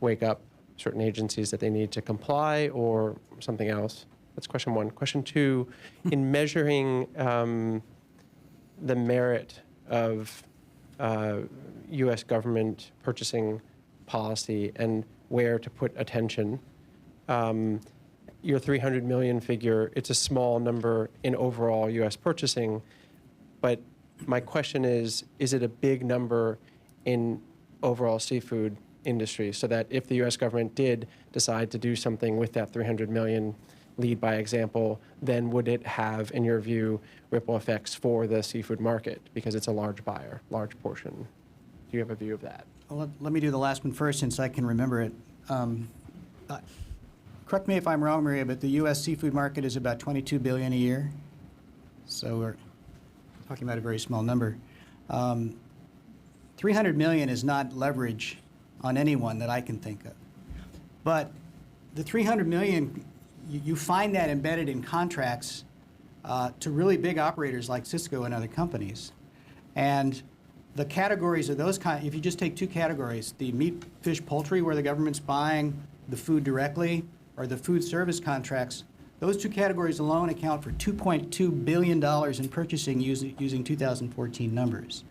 wake up certain agencies that they need to comply, or something else? That's question 1. Question 2, in measuring the merit of U.S. government purchasing policy and where to put attention, your 300 million figure, it's a small number in overall U.S. purchasing, but my question is it a big number in overall seafood industry, so that if the U.S. government did decide to do something with that 300 million, lead by example, then would it have, in your view, ripple effects for the seafood market, because it's a large buyer, large portion? Do you have a view of that? Well, let me do the last one first, since I can remember it. Correct me if I'm wrong, Maria, but the U.S. seafood market is about $22 billion a year. So we're talking about a very small number. $300 million is not leverage on anyone that I can think of. But the $300 million, you find that embedded in contracts to really big operators like Cisco and other companies. And the categories of those if you just take two categories, the meat, fish, poultry, where the government's buying the food directly, or the food service contracts, those two categories alone account for $2.2 billion in purchasing using 2014 numbers.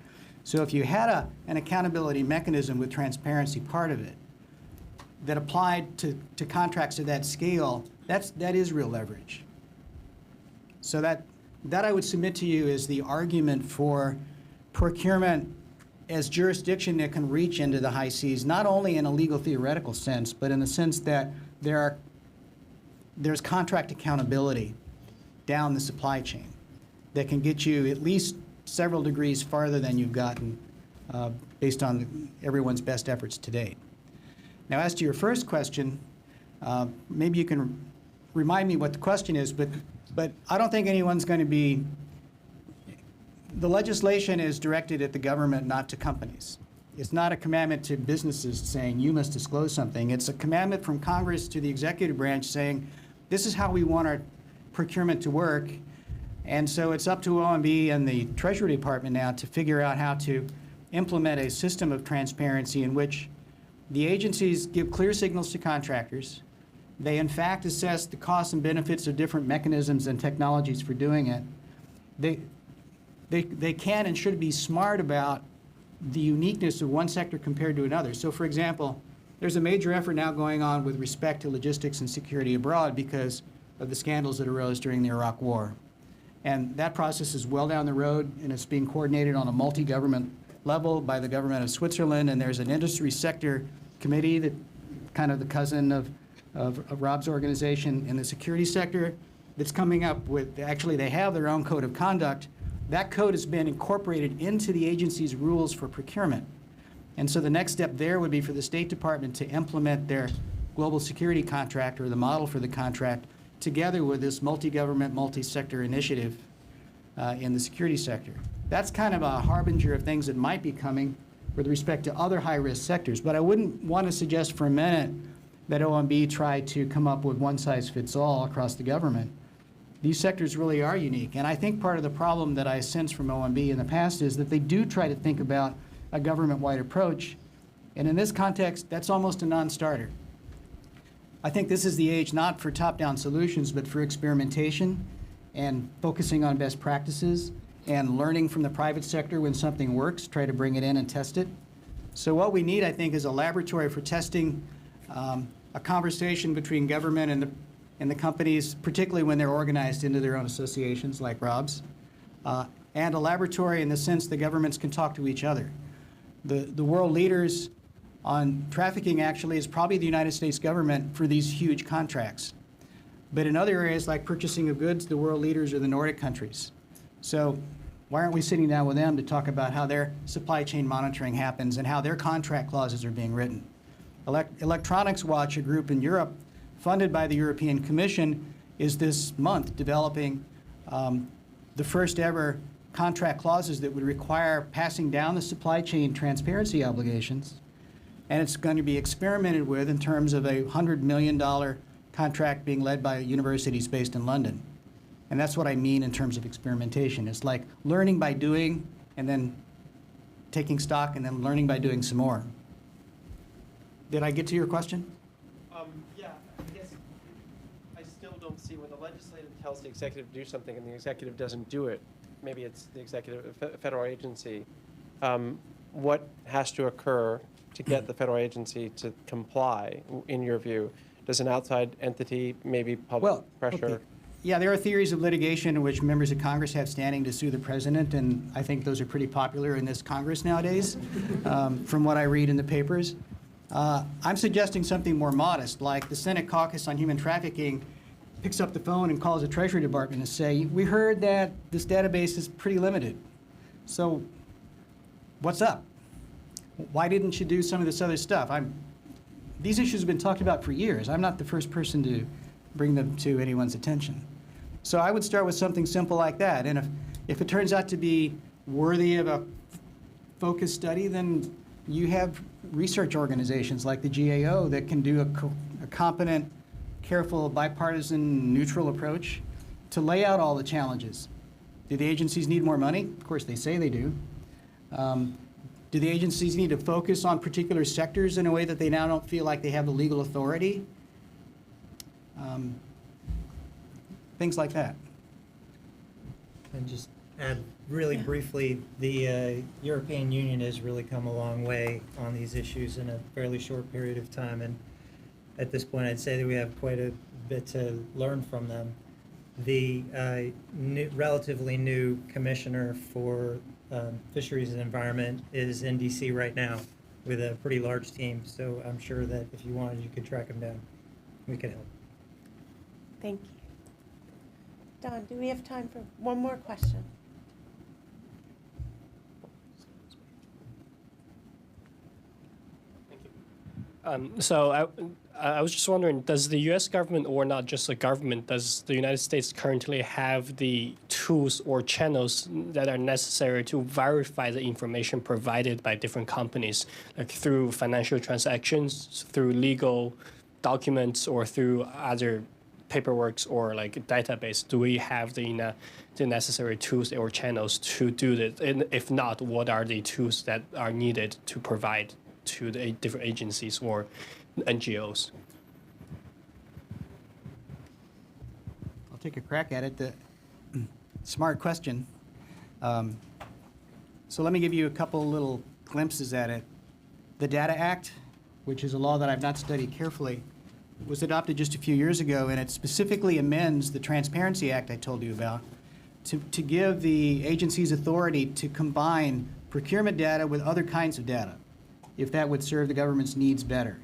So if you had an accountability mechanism with transparency part of it that applied to contracts of that scale, that is real leverage. So that I would submit to you is the argument for procurement as jurisdiction that can reach into the high seas, not only in a legal theoretical sense, but in the sense that there's contract accountability down the supply chain that can get you at least several degrees farther than you've gotten based on everyone's best efforts to date. Now, as to your first question, maybe you can remind me what the question is, but I don't think anyone's going to be. The legislation is directed at the government, not to companies. It's not a commandment to businesses saying you must disclose something. It's a commandment from Congress to the executive branch saying this is how we want our procurement to work. And so it's up to OMB and the Treasury Department now to figure out how to implement a system of transparency in which the agencies give clear signals to contractors. They, in fact, assess the costs and benefits of different mechanisms and technologies for doing it. They can and should be smart about the uniqueness of one sector compared to another. So, for example, there's a major effort now going on with respect to logistics and security abroad because of the scandals that arose during the Iraq War. And that process is well down the road, and it's being coordinated on a multi-government level by the government of Switzerland, and there's an industry sector committee that kind of the cousin of Rob's organization in the security sector that's coming up with, actually they have their own code of conduct. That code has been incorporated into the agency's rules for procurement. And so the next step there would be for the State Department to implement their global security contract or the model for the contract together with this multi-government, multi-sector initiative in the security sector. That's kind of a harbinger of things that might be coming with respect to other high-risk sectors. But I wouldn't want to suggest for a minute that OMB try to come up with one-size-fits-all across the government. These sectors really are unique. And I think part of the problem that I sense from OMB in the past is that they do try to think about a government-wide approach. And in this context, that's almost a non-starter. I think this is the age not for top-down solutions, but for experimentation and focusing on best practices and learning from the private sector when something works, try to bring it in and test it. So what we need, I think, is a laboratory for testing, a conversation between government and the companies, particularly when they're organized into their own associations like Rob's, and a laboratory in the sense the governments can talk to each other. The world leaders on trafficking actually is probably the United States government for these huge contracts. But in other areas like purchasing of goods, the world leaders are the Nordic countries. So why aren't we sitting down with them to talk about how their supply chain monitoring happens and how their contract clauses are being written? Electronics Watch, a group in Europe funded by the European Commission, is this month developing the first ever contract clauses that would require passing down the supply chain transparency obligations. And it's going to be experimented with in terms of a $100 million contract being led by universities based in London. And that's what I mean in terms of experimentation. It's like learning by doing and then taking stock and then learning by doing some more. Did I get to your question? Yeah, I guess I still don't see when the legislature tells the executive to do something and the executive doesn't do it. Maybe it's the executive, federal agency. What has to occur to get the federal agency to comply, in your view? Does an outside entity, maybe public pressure? Okay. Yeah, there are theories of litigation in which members of Congress have standing to sue the president, and I think those are pretty popular in this Congress nowadays, from what I read in the papers. I'm suggesting something more modest, like the Senate Caucus on Human Trafficking picks up the phone and calls the Treasury Department and say, we heard that this database is pretty limited. So what's up? Why didn't you do some of this other stuff? These issues have been talked about for years. I'm not the first person to bring them to anyone's attention. So I would start with something simple like that. And if it turns out to be worthy of a focused study, then you have research organizations like the GAO that can do a competent, careful, bipartisan, neutral approach to lay out all the challenges. Do the agencies need more money? Of course, they say they do. Do the agencies need to focus on particular sectors in a way that they now don't feel like they have the legal authority? Things like that. And just add really briefly, the European Union has really come a long way on these issues in a fairly short period of time. And at this point, I'd say that we have quite a bit to learn from them. The relatively new commissioner for fisheries and environment is in DC right now with a pretty large team. So I'm sure that if you wanted, you could track him down. We could help. Thank you. Don, do we have time for one more question? So I was just wondering, does the U.S. government, or not just the government, does the United States currently have the tools or channels that are necessary to verify the information provided by different companies, like through financial transactions, through legal documents, or through other paperwork or like database? Do we have the necessary tools or channels to do this? And if not, what are the tools that are needed to provide to the different agencies or NGOs? I'll take a crack at it. Smart question. So let me give you a couple little glimpses at it. The Data Act, which is a law that I've not studied carefully, was adopted just a few years ago, and it specifically amends the Transparency Act I told you about to give the agencies authority to combine procurement data with other kinds of data, if that would serve the government's needs better.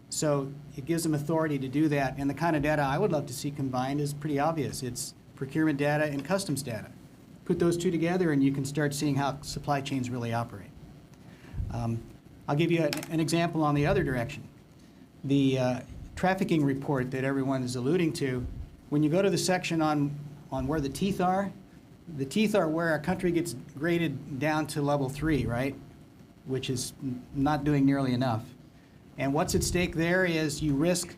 So it gives them authority to do that, and the kind of data I would love to see combined is pretty obvious. It's procurement data and customs data. Put those two together and you can start seeing how supply chains really operate. I'll give you an example on the other direction. The trafficking report that everyone is alluding to, when you go to the section on where the teeth are where a country gets graded down to level 3, right? Which is not doing nearly enough. And what's at stake there is you risk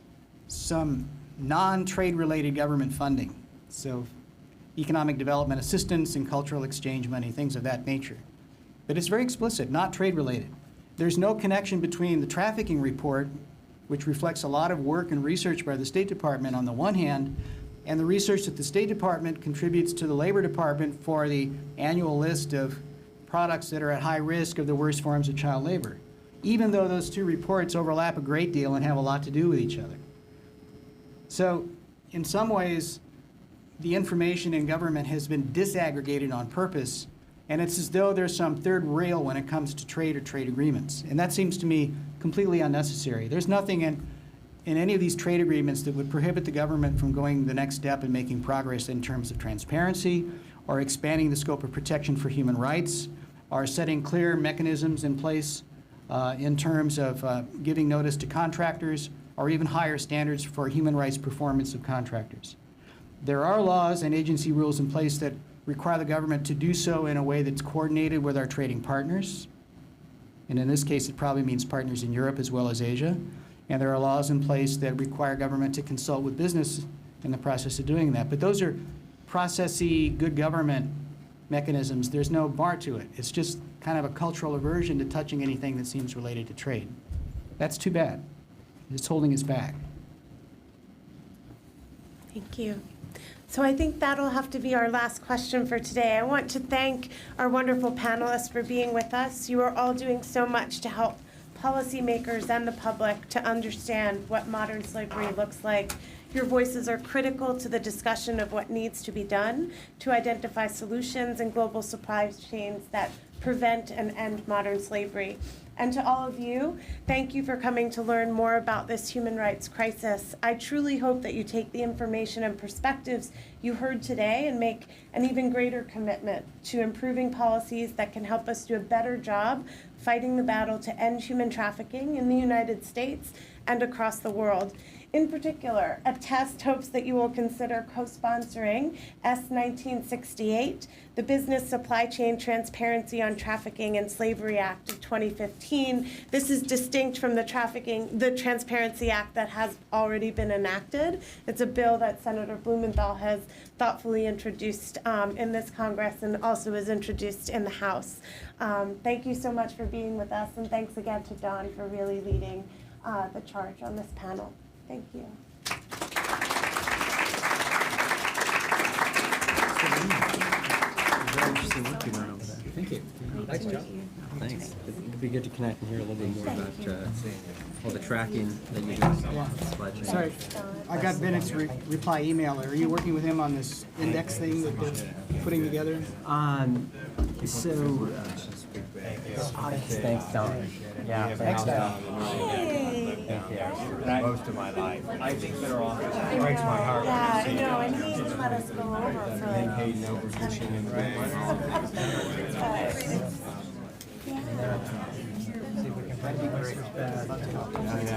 some non-trade related government funding. So economic development assistance and cultural exchange money, things of that nature. But it's very explicit, not trade related. There's no connection between the trafficking report, which reflects a lot of work and research by the State Department on the one hand, and the research that the State Department contributes to the Labor Department for the annual list of products that are at high risk of the worst forms of child labor, even though those two reports overlap a great deal and have a lot to do with each other. So in some ways, the information in government has been disaggregated on purpose, and it's as though there's some third rail when it comes to trade or trade agreements. And that seems to me completely unnecessary. There's nothing in any of these trade agreements that would prohibit the government from going the next step and making progress in terms of transparency, or expanding the scope of protection for human rights, or setting clear mechanisms in place in terms of giving notice to contractors, or even higher standards for human rights performance of contractors. There are laws and agency rules in place that require the government to do so in a way that's coordinated with our trading partners. And in this case, it probably means partners in Europe as well as Asia. And there are laws in place that require government to consult with business in the process of doing that. But those are processy, good government mechanisms. There's no bar to it. It's just kind of a cultural aversion to touching anything that seems related to trade. That's too bad. It's holding us back. Thank you. So I think that'll have to be our last question for today. I want to thank our wonderful panelists for being with us. You are all doing so much to help policymakers and the public to understand what modern slavery looks like. Your voices are critical to the discussion of what needs to be done to identify solutions in global supply chains that prevent and end modern slavery. And to all of you, thank you for coming to learn more about this human rights crisis. I truly hope that you take the information and perspectives you heard today and make an even greater commitment to improving policies that can help us do a better job fighting the battle to end human trafficking in the United States and across the world. In particular, Attest hopes that you will consider co-sponsoring S-1968, the Business Supply Chain Transparency on Trafficking and Slavery Act of 2015. This is distinct from the Transparency Act that has already been enacted. It's a bill that Senator Blumenthal has thoughtfully introduced in this Congress and also is introduced in the House. Thank you so much for being with us, and thanks again to Don for really leading the charge on this panel. Thank you. Very interesting work you done over there. Thank you. Nice job. Thanks. It'd be good to connect and hear a little bit more about all the tracking that you do. Supply chain. Sorry, I got Bennett's reply email. Are you working with him on this index thing that they're putting together? Thanks, Don. Yeah, thanks, Don. Most of my life. I think better off. It breaks my heart. Yeah, I know, and he let us go over for Hayden overfishing and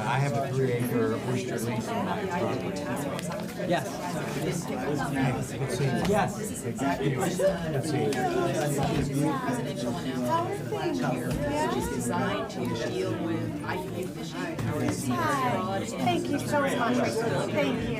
I have a 3-acre oyster lease on my property. Yes. Yes. Exactly. Designed to deal with IUU fishing. Thank you so much. Thank you.